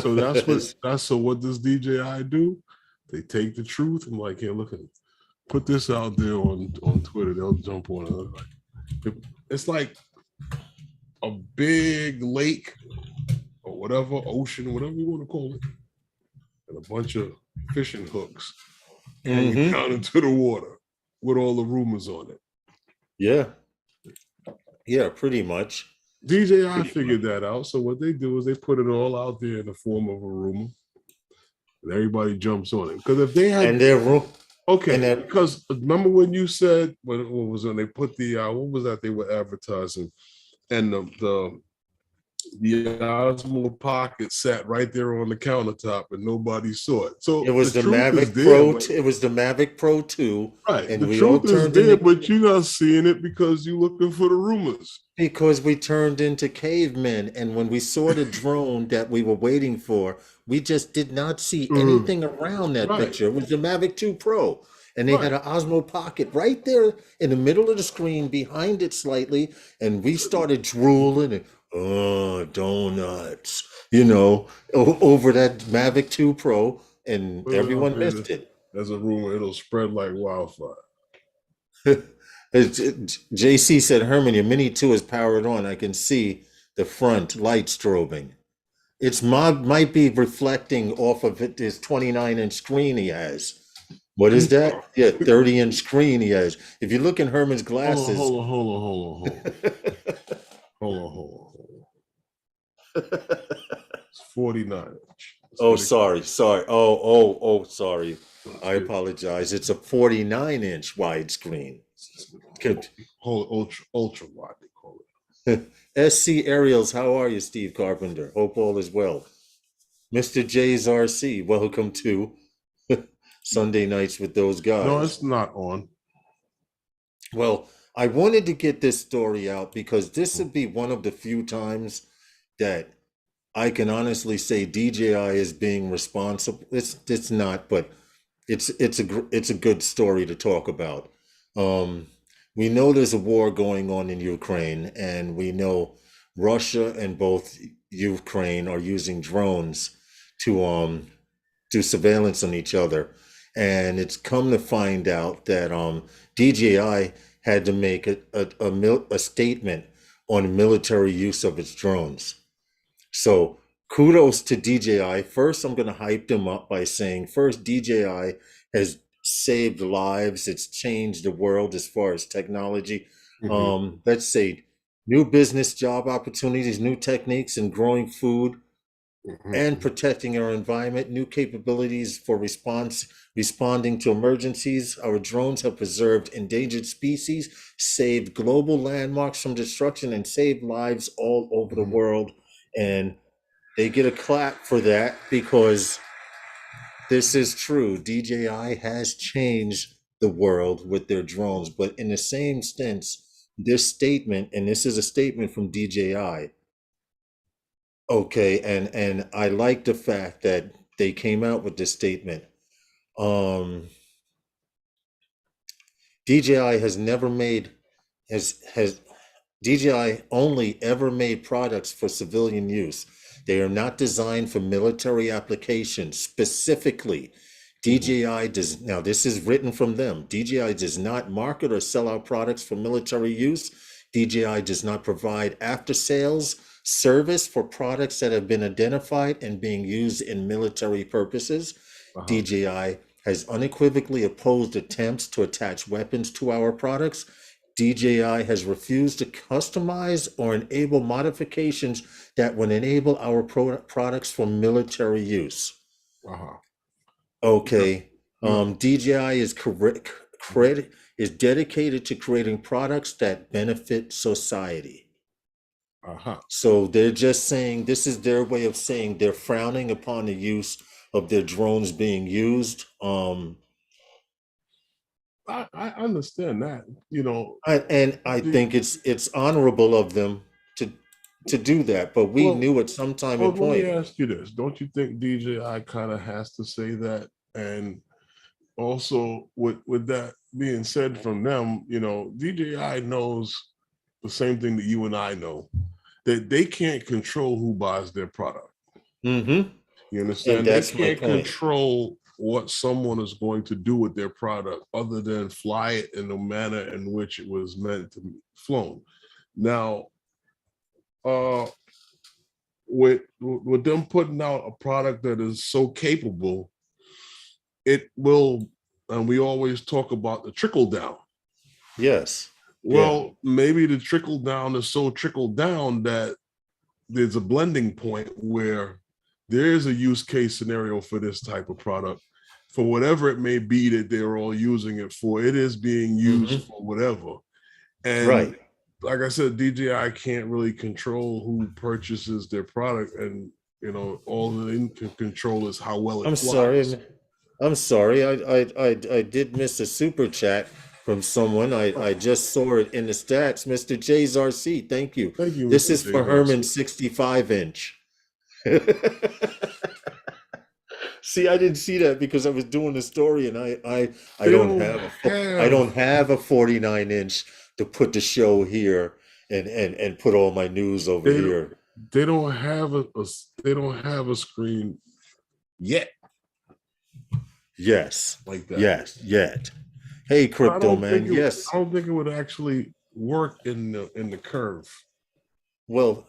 So so what does DJI do? They take the truth and like, here, look at it. Put this out there on Twitter. They'll jump on it. It's like a big lake or whatever, ocean, whatever you want to call it, and a bunch of fishing hooks hanging Mm-hmm. down into the water with all the rumors on it. Yeah. Yeah, pretty much. DJI figured that out. So what they do is they put it all out there in the form of a rumor, and everybody jumps on it. Because if they had, And they're okay, because remember when you said what was when they put the what was that they were advertising, and the Osmo Pocket sat right there on the countertop and nobody saw it. So it was the truth is Mavic there, Pro. but, It was the Mavic Pro 2. right. And The we all truth is turned there, into, but you're not seeing it because you're looking for the rumors. because we turned into cavemen. And when we saw the drone that we were waiting for, we just did not see anything around that Right. picture. It was the Mavic 2 Pro. And they Right. had an Osmo Pocket right there in the middle of the screen, behind it slightly. And we started drooling and, oh, donuts, over that Mavic 2 Pro. And Well, everyone I mean, missed it. there's a rumor it'll spread like wildfire. JC said, Herman, your Mini 2 is powered on. I can see the front light strobing. It's might be reflecting off of it, his 29-inch screen he has. What is that? Yeah, 30-inch screen he has. If you look in Herman's glasses. Hold on. Hold on. It's 49-inch. Oh, sorry. Oh, sorry. I apologize. It's a 49-inch widescreen. Ultra wide, they call it. SC Aerials, how are you, Steve Carpenter? Hope all is well. Mr. J's RC, welcome to Sunday Nights with those guys. No, it's not on. Well, I wanted to get this story out because this would be one of the few times that I can honestly say DJI is being responsible. It's not, but it's a good story to talk about. We know there's a war going on in Ukraine, and we know Russia and both Ukraine are using drones to do surveillance on each other. And it's come to find out that DJI had to make a statement on military use of its drones. So kudos to DJI. First, I'm going to hype them up by saying, first, DJI has saved lives. It's changed the world as far as technology. Let's say new business job opportunities, new techniques in growing food and protecting our environment, new capabilities for responding to emergencies. Our drones have preserved endangered species, saved global landmarks from destruction, and saved lives all over the world. And they get a clap for that because this is true. DJI has changed the world with their drones, but in the same sense, this statement, and this is a statement from DJI, okay, and I like the fact that they came out with this statement. DJI has never made has DJI only ever made products for civilian use. They are not designed for military applications. Specifically, DJI does, now this is written from them, DJI does not market or sell out products for military use. DJI does not provide after-sales service for products that have been identified and being used in military purposes. DJI has unequivocally opposed attempts to attach weapons to our products. DJI has refused to customize or enable modifications that would enable our products for military use. Okay. DJI is dedicated to creating products that benefit society. So they're just saying, this is their way of saying they're frowning upon the use of their drones being used. I understand that, I think it's honorable of them to do that, but we knew at some time and point. Let me ask you this: don't you think DJI kind of has to say that, and also with that being said from them, DJI knows the same thing that you and I know, that they can't control who buys their product. Mm-hmm. You And understand? They that's my can't point. control what someone is going to do with their product other than fly it in the manner in which it was meant to be flown. Now, with them putting out a product that is so capable, it will, and we always talk about the trickle down. Yes. Well, maybe the trickle down is so trickled down that there's a blending point where there is a use case scenario for this type of product. For whatever it may be that they're all using it for, it is being used for whatever. And Right. like I said, DJI can't really control who purchases their product, and all they can control is how well it I'm flies. sorry. I'm sorry. I did miss a super chat from someone. I just saw it in the stats. Mr. J's RC, thank you. Thank you, This Mr. is for J's Herman RC. 65-inch. See, I didn't see that because I was doing the story, and I don't have a 49-inch to put the show here and put all my news over here. They don't have a screen yet. Yes. Like that. Yes. Yet. Hey, Crypto Man. Yes. I don't think it would actually work in the curve. Well,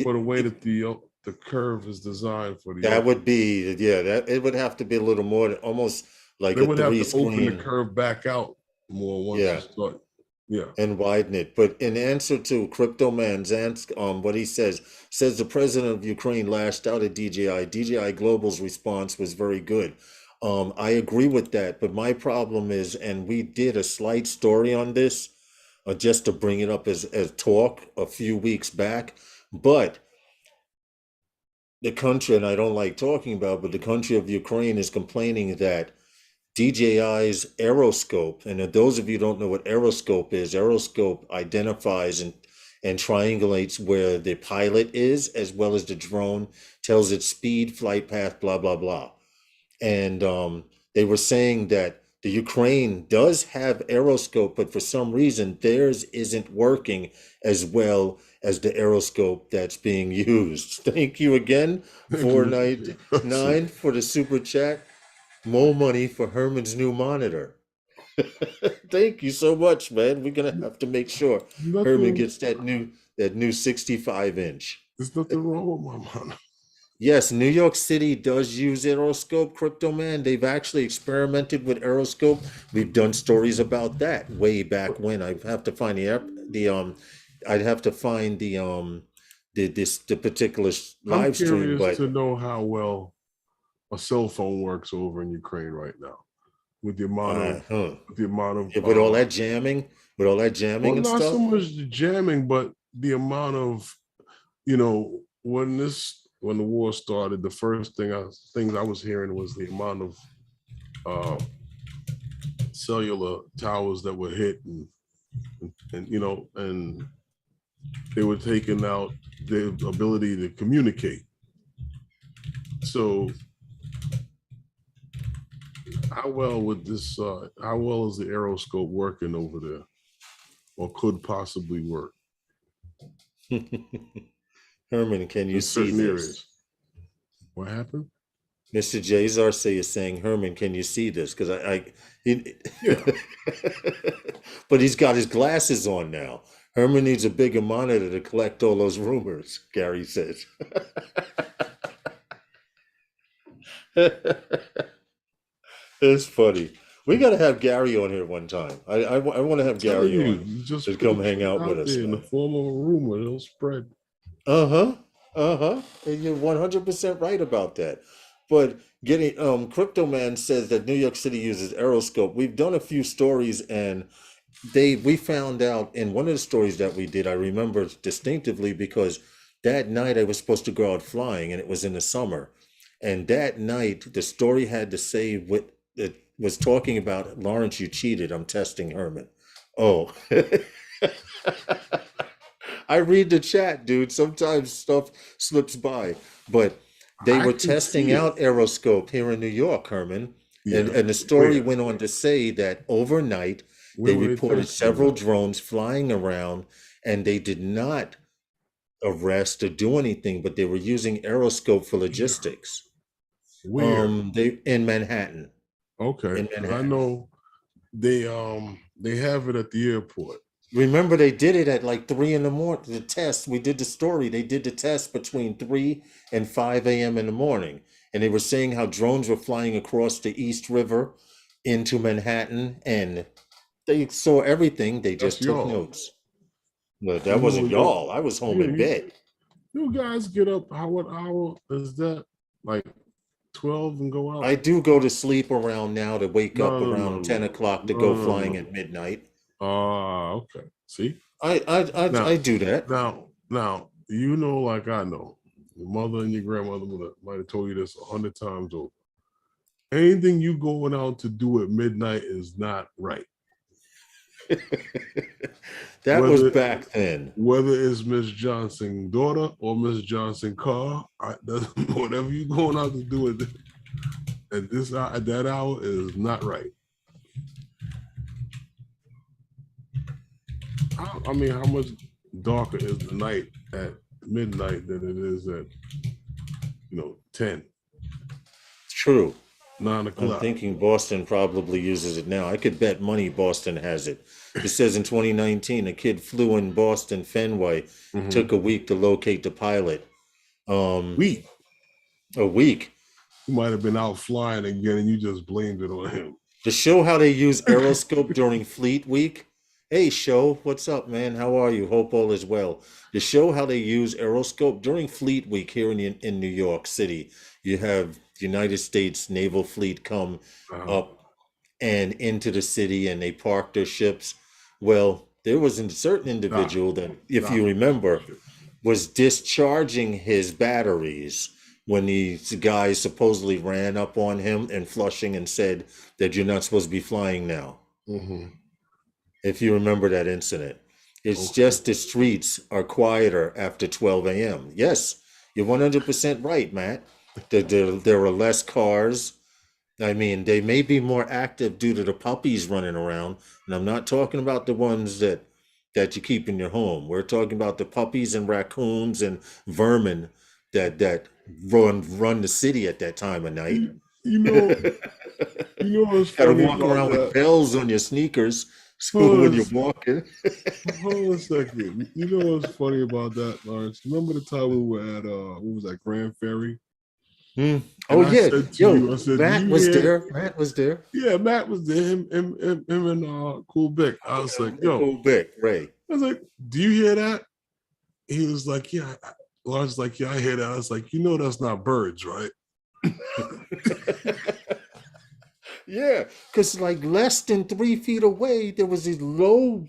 For the way that the curve is designed for the that would be, that it would have to be a little more, almost like they a would have to three-screen. open the curve back out more once you start. Yeah. And widen it. But in answer to Crypto Man's what he says the president of Ukraine lashed out at DJI. DJI Global's response was very good. I agree with that, but my problem is, and we did a slight story on this, just to bring it up as talk a few weeks back, but the country, and I don't like talking about, but the country of Ukraine is complaining that DJI's aeroscope, and those of you who don't know what aeroscope is, aeroscope identifies and triangulates where the pilot is, as well as the drone, tells its speed, flight path, blah, blah, blah. And they were saying that the Ukraine does have aeroscope, but for some reason theirs isn't working as well as the aeroscope that's being used. Thank you again, 499 for the super chat. More money for Herman's new monitor. Thank you so much, man. We're gonna have to make sure Herman gets that new 65-inch. There's nothing wrong with my monitor. Yes, New York City does use aeroscope, Crypto Man. They've actually experimented with aeroscope. We've done stories about that way back when. I have to find I'd have to find the particular live stream. I'm curious but to know how well a cell phone works over in Ukraine right now, with the amount of with all that jamming, and not stuff. so much the jamming, but the amount of when the war started, the first things I was hearing was the amount of cellular towers that were hit, and they were taking out the ability to communicate. So how well is the aeroscope working over there, or could possibly work? Herman, can you see this? Areas. What happened? Mr. J's RC is saying, Herman, can you see this? Because but he's got his glasses on now. Herman needs a bigger monitor to collect all those rumors, Gary says. It's funny. We got to have Gary on here one time. I want to have Gary on to come hang out with us. In the form of a rumor, it'll spread. And you're 100% right about that. But getting Crypto Man says that New York City uses aeroscope. We've done a few stories, and we found out in one of the stories that we did, I remember distinctively because that night I was supposed to go out flying, and it was in the summer. And that night, the story had to say what it was talking about. Lawrence, you cheated. I'm testing Herman. Oh. I read the chat, dude. Sometimes stuff slips by. But they were testing out aeroscope here in New York, Herman. And, Yeah. and the story Where? went on to say that overnight, Where they were they reported testing several that? drones flying around and they did not arrest or do anything, but they were using aeroscope for Yeah. logistics. Where? They in Manhattan, Okay. in Because I Manhattan. know they have it at the airport. Remember, they did it at like 3 in the morning. The test, we did the story. They did the test between 3 and 5 a.m. in the morning, and they were saying how drones were flying across the East River into Manhattan, and they saw everything. They That's just took y'all. notes. But that You wasn't know, yo, y'all. I was home yeah, in bed. you guys get up. What hour is that? Like 12 and go out? I do go to sleep around now to wake No, up no, no, around 10 no, o'clock to no, go no, flying no. at midnight. Ah, okay. See I now, do that. now, you know, like I know, your mother and your grandmother might have told you this 100 times over. Anything you going out to do at midnight is not right. That was Whether back then. whether it's Miss Johnson daughter or Miss Johnson car, whatever you going out to do at that hour is not right. I mean, how much darker is the night at midnight than it is at 10, True. 9 I'm o'clock? thinking Boston probably uses it now. I could bet money Boston has it. It says in 2019, a kid flew in Boston Fenway, Mm-hmm. took a week to locate the pilot. Um, We a week He might have been out flying again, and you just blamed it on him. to show how they use aeroscope during Fleet Week. Hey, show, what's up, man? How are you? Hope all is well. To show how they use aeroscope during Fleet Week here in New York City, you have the United States Naval Fleet come Uh-huh. up and into the city and they park their ships. Well, there was a certain Doc, individual that, if Doc, you remember, shit. was discharging his batteries when these guys supposedly ran up on him in Flushing and said that you're not supposed to be flying now. Mm-hmm. If you remember that incident, it's Okay. just the streets are quieter after 12 a.m. Yes, you're 100% right, Matt. There are less cars. I mean, they may be more active due to the puppies running around, and I'm not talking about the ones that you keep in your home. We're talking about the puppies and raccoons and vermin that run the city at that time of night. You, you know, you know what's Got to funny walk about around with that? bells on your sneakers, so Hold on, when you're walking. hold on a second. You know what's funny about that, Lawrence? Remember the time we were at what was that, Grand Ferry? Hmm. And Oh I yeah, said to yo, you, I said, "Do Matt you was hear?" there. Matt was there. Yeah, Matt was there. Him and Cool Bick. I was like, "Yo," Cool Vic, Ray. I was like, "Do you hear that?" He was like, "Yeah." Lawrence was like, "Yeah, I hear that." I was like, that's not birds, right?" Yeah, because like less than 3 feet away, there was these low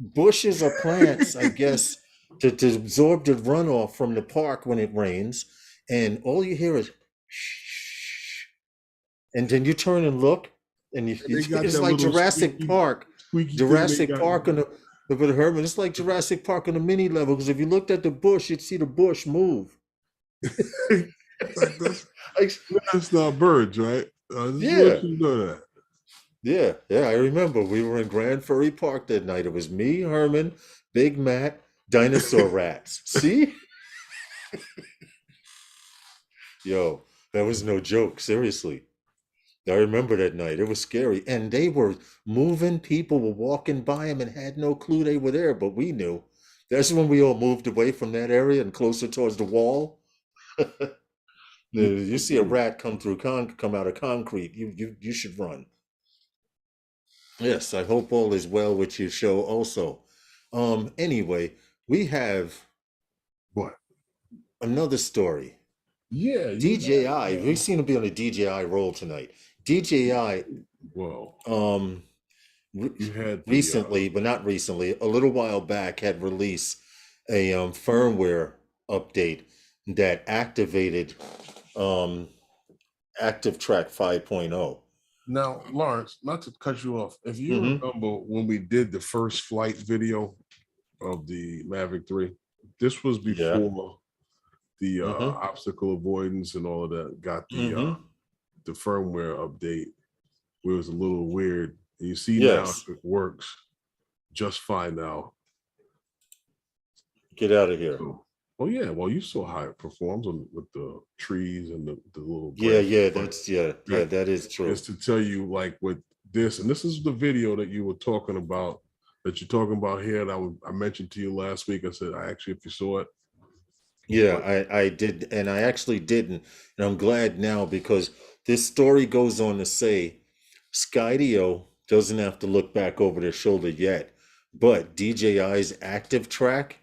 bushes or plants, I guess, to absorb the runoff from the park when it rains. And all you hear is shh. And then you turn and look, and And they got it's that like little Jurassic Park. squeaky thing they Jurassic got. Park on the Herman. It's like Jurassic Park on a mini level because if you looked at the bush, you'd see the bush move. Like Like, that's not birds, right? I just want yeah. you to know that. Yeah, I remember we were in Grand Furry Park that night. It was me, Herman, Big Matt, dinosaur rats. See? Yo, that was no joke, seriously. I remember that night. It was scary. And they were moving, people were walking by them and had no clue they were there, but we knew. That's when we all moved away from that area and closer towards the wall. You see a rat come out of concrete, you should run. Yes, I hope all is well with your show also. Anyway, we have What? another story. Yeah, you DJI, had. we seem to be on a DJI roll tonight. DJI, Well, um, re- you had the. recently, but not recently, a little while back, had released a firmware update that activated um, Active Track 5.0. Now, Lawrence, not to cut you off, if you Mm-hmm. remember when we did the first flight video of the Mavic 3, this was Yeah. before the Mm-hmm. obstacle avoidance and all of that got the Mm-hmm. the firmware update, where it was a little weird. And you see Yes. now it works just fine now. Get out of here. So, oh yeah, well you saw how it performs with the trees and the little Yeah, branches. that is true. Is to tell you, like, with this, and this is the video that you were talking about, that you're talking about here, that I mentioned to you last week. I said, I actually, if you saw it. Yeah, I did, and I actually didn't, and I'm glad now, because this story goes on to say Skydio doesn't have to look back over their shoulder yet, but DJI's active track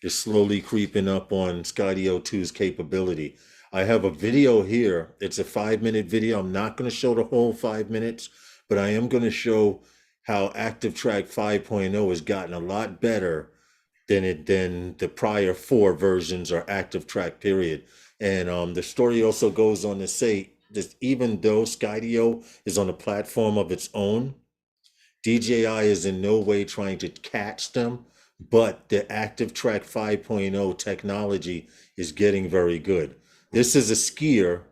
is slowly creeping up on Skydio 2's capability. I have a video here. It's a 5-minute video. I'm not going to show the whole 5 minutes, but I am going to show how Active Track 5.0 has gotten a lot better than the prior 4 versions or Active Track period. And the story also goes on to say that even though Skydio is on a platform of its own, DJI is in no way trying to catch them, but the Active Track 5.0 technology is getting very good. This is a skier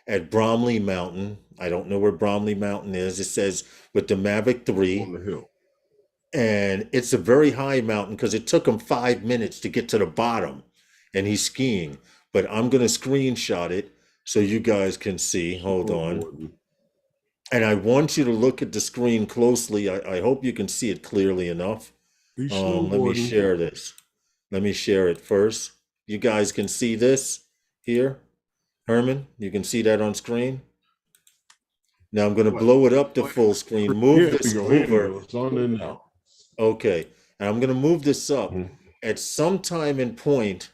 at Bromley Mountain. I don't know where Bromley Mountain is. It says with the Mavic 3. On the hill. And it's a very high mountain because it took him 5 minutes to get to the bottom, and he's skiing. But I'm going to screenshot it so you guys can see. Hold on. And I want you to look at the screen closely. I hope you can see it clearly enough. Let me share this. Let me share it first. You guys can see this here. Herman, you can see that on screen. Now I'm going to blow it up to full screen. Move this over. It's on there now. Okay, and I'm going to move this up. At some time and point,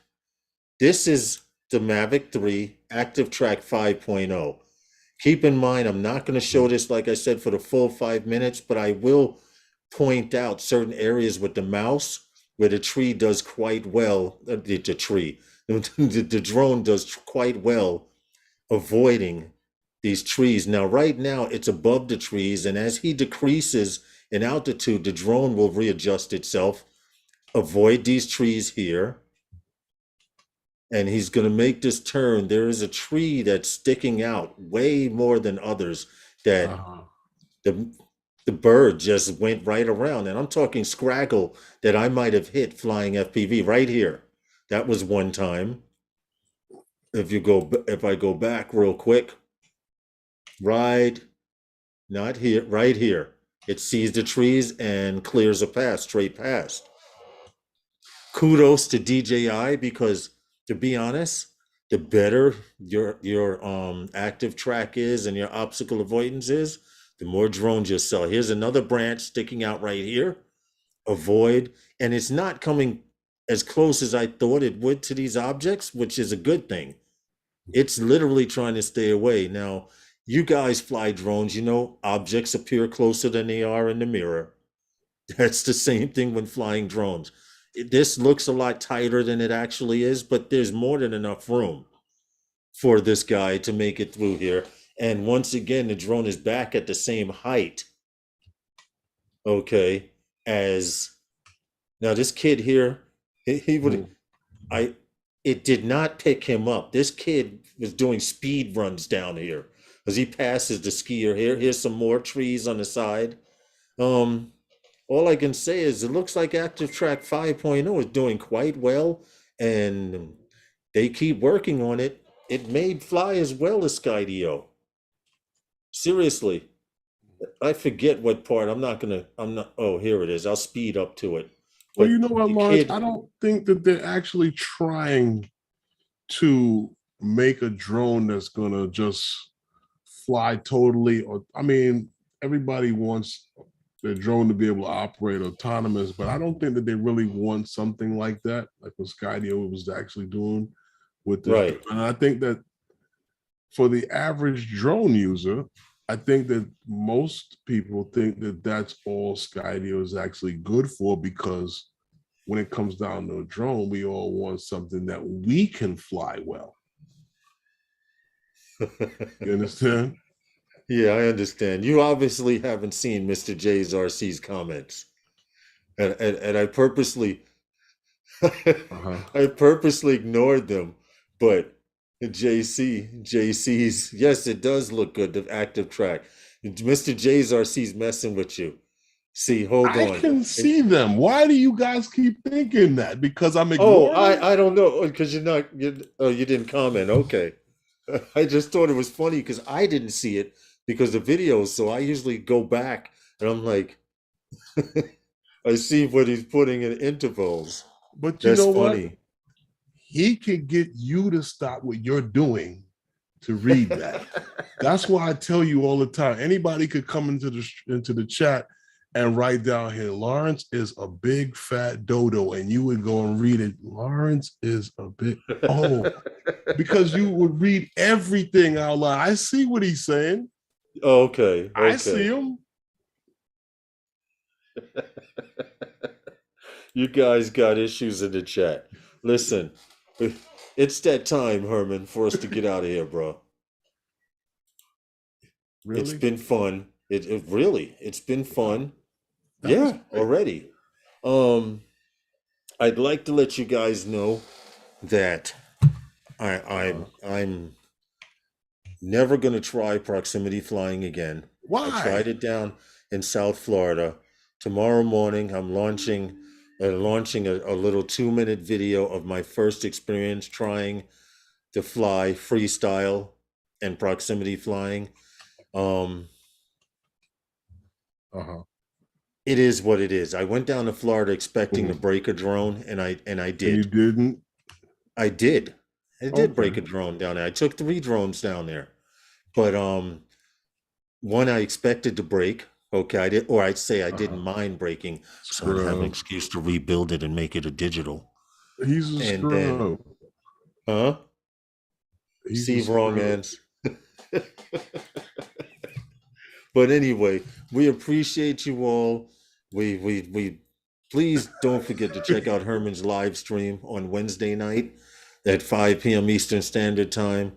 this is the Mavic 3 Active Track 5.0. Keep in mind, I'm not going to show this, like I said, for the full 5 minutes, but I will point out certain areas with the mouse where the tree does quite well. The drone does quite well avoiding these trees. Now, right now, it's above the trees, and as he decreases in altitude, the drone will readjust itself, avoid these trees here, and he's going to make this turn. There is a tree that's sticking out way more than others that the bird just went right around. And I'm talking scraggle that I might have hit flying FPV right here. That was one time. If I go back real quick, right, not here, right here. It sees the trees and clears a path, straight past. Kudos to DJI, because to be honest, the better your active track is and your obstacle avoidance is, the more drones you sell. Here's another branch sticking out right here. Avoid, and it's not coming as close as I thought it would to these objects, which is a good thing. It's literally trying to stay away. Now, you guys fly drones, you know, objects appear closer than they are in the mirror. That's the same thing when flying drones. This looks a lot tighter than it actually is, but there's more than enough room for this guy to make it through here. And once again, the drone is back at the same height, okay, as now this kid here, it did not pick him up. This kid was doing speed runs down here as he passes the skier here. Here's some more trees on the side. All I can say is it looks like Active Track 5.0 is doing quite well, and they keep working on it. It may fly as well as Skydio. Seriously, I forget what part. Oh, here it is. I'll speed up to it. Well, you know what, Lawrence? I don't think that they're actually trying to make a drone that's gonna just fly totally. Or I mean, everybody wants their drone to be able to operate autonomous, but I don't think that they really want something like that, like what Skydio was actually doing with this. Right. And I think that for the average drone user, I think that most people think that that's all Skydio is actually good for, because when it comes down to a drone, we all want something that we can fly well. You understand? Yeah, I understand. You obviously haven't seen Mr. J's RC's comments. And I purposely I purposely ignored them, but JC's. Yes, it does look good. The active track. Mr. JRC's messing with you. See, hold I on. can see them. Why do you guys keep thinking that? Because I'm Oh, ignoring them? I don't know because you didn't comment. Okay, I just thought it was funny because I didn't see it because the videos. So I usually go back and I'm like, I see what he's putting in intervals. But you That's know what? funny. He can get you to stop what you're doing to read that. That's why I tell you all the time. Anybody could come into the chat and write down here, Lawrence is a big fat dodo, and you would go and read it. Lawrence is a big because you would read everything out loud. I see what he's saying. Okay, I see okay. him. You guys got issues in the chat. Listen, it's that time, Herman, for us to get out of here, bro. It's Really? been fun. It really, it's been Wow. fun. That was Yeah, quick. already. Um, I'd like to let you guys know that I, Uh, I'm never gonna try proximity flying again. I tried why? it down in South Florida. Tomorrow morning, I'm launching a little 2 minute video of my first experience trying to fly freestyle and proximity flying. Um, Uh-huh. it is what it is. I went down to Florida expecting to Mhm. break a drone, and I And you did. didn't? I did. I did break Okay. a drone down there. I took 3 drones down there, but one I expected to break. Okay, I did, or I'd say I didn't Uh-huh. mind breaking, so I'd have an Scrub. excuse to rebuild it and make it a digital. He's a And then, scrub. huh? He's a See, wrong scrub. ends. But anyway, we appreciate you all. We please don't forget to check out Herman's live stream on Wednesday night at 5 p.m. Eastern Standard Time.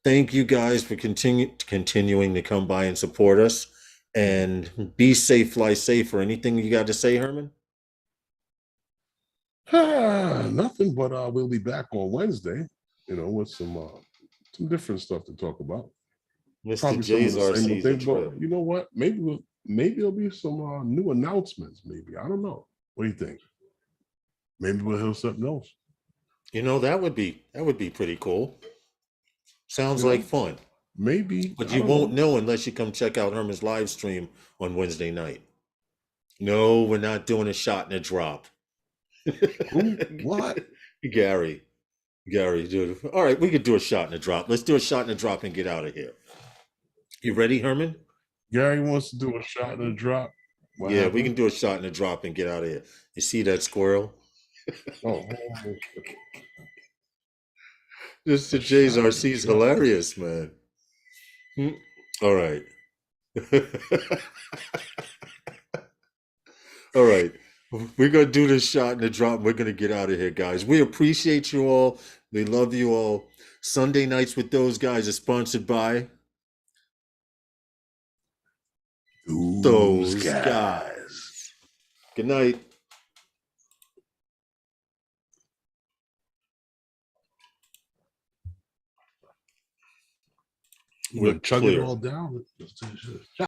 Thank you guys for continuing to come by and support us. And be safe, fly safer. Anything you got to say, Herman? Nothing, but we'll be back on Wednesday, with some different stuff to talk about. Mr. Probably some of J's the same old RC's a thing, but trip. you know what? Maybe there'll be some new announcements. Maybe I don't know. What do you think? Maybe we'll hear something else. That would be pretty cool. Sounds You like know, fun. maybe But I you don't won't know. know unless you come check out Herman's live stream on Wednesday night. No, we're not doing a shot and a drop. Who? What? Gary. Gary, dude. All right, we could do a shot and a drop. Let's do a shot and a drop and get out of here. You ready, Herman? Gary wants to do a shot and a drop. What Yeah, we can happened? do a shot and a drop and get out of here. You see that squirrel? Oh, This a to Jay's shot and a RC is drop. hilarious, man. All right. All right. We're going to do this shot and a drop. We're going to get out of here, guys. We appreciate you all. We love you all. Sunday nights with those guys are sponsored by Those those guys. guys. Good night. You We're gonna chug it clear. all down?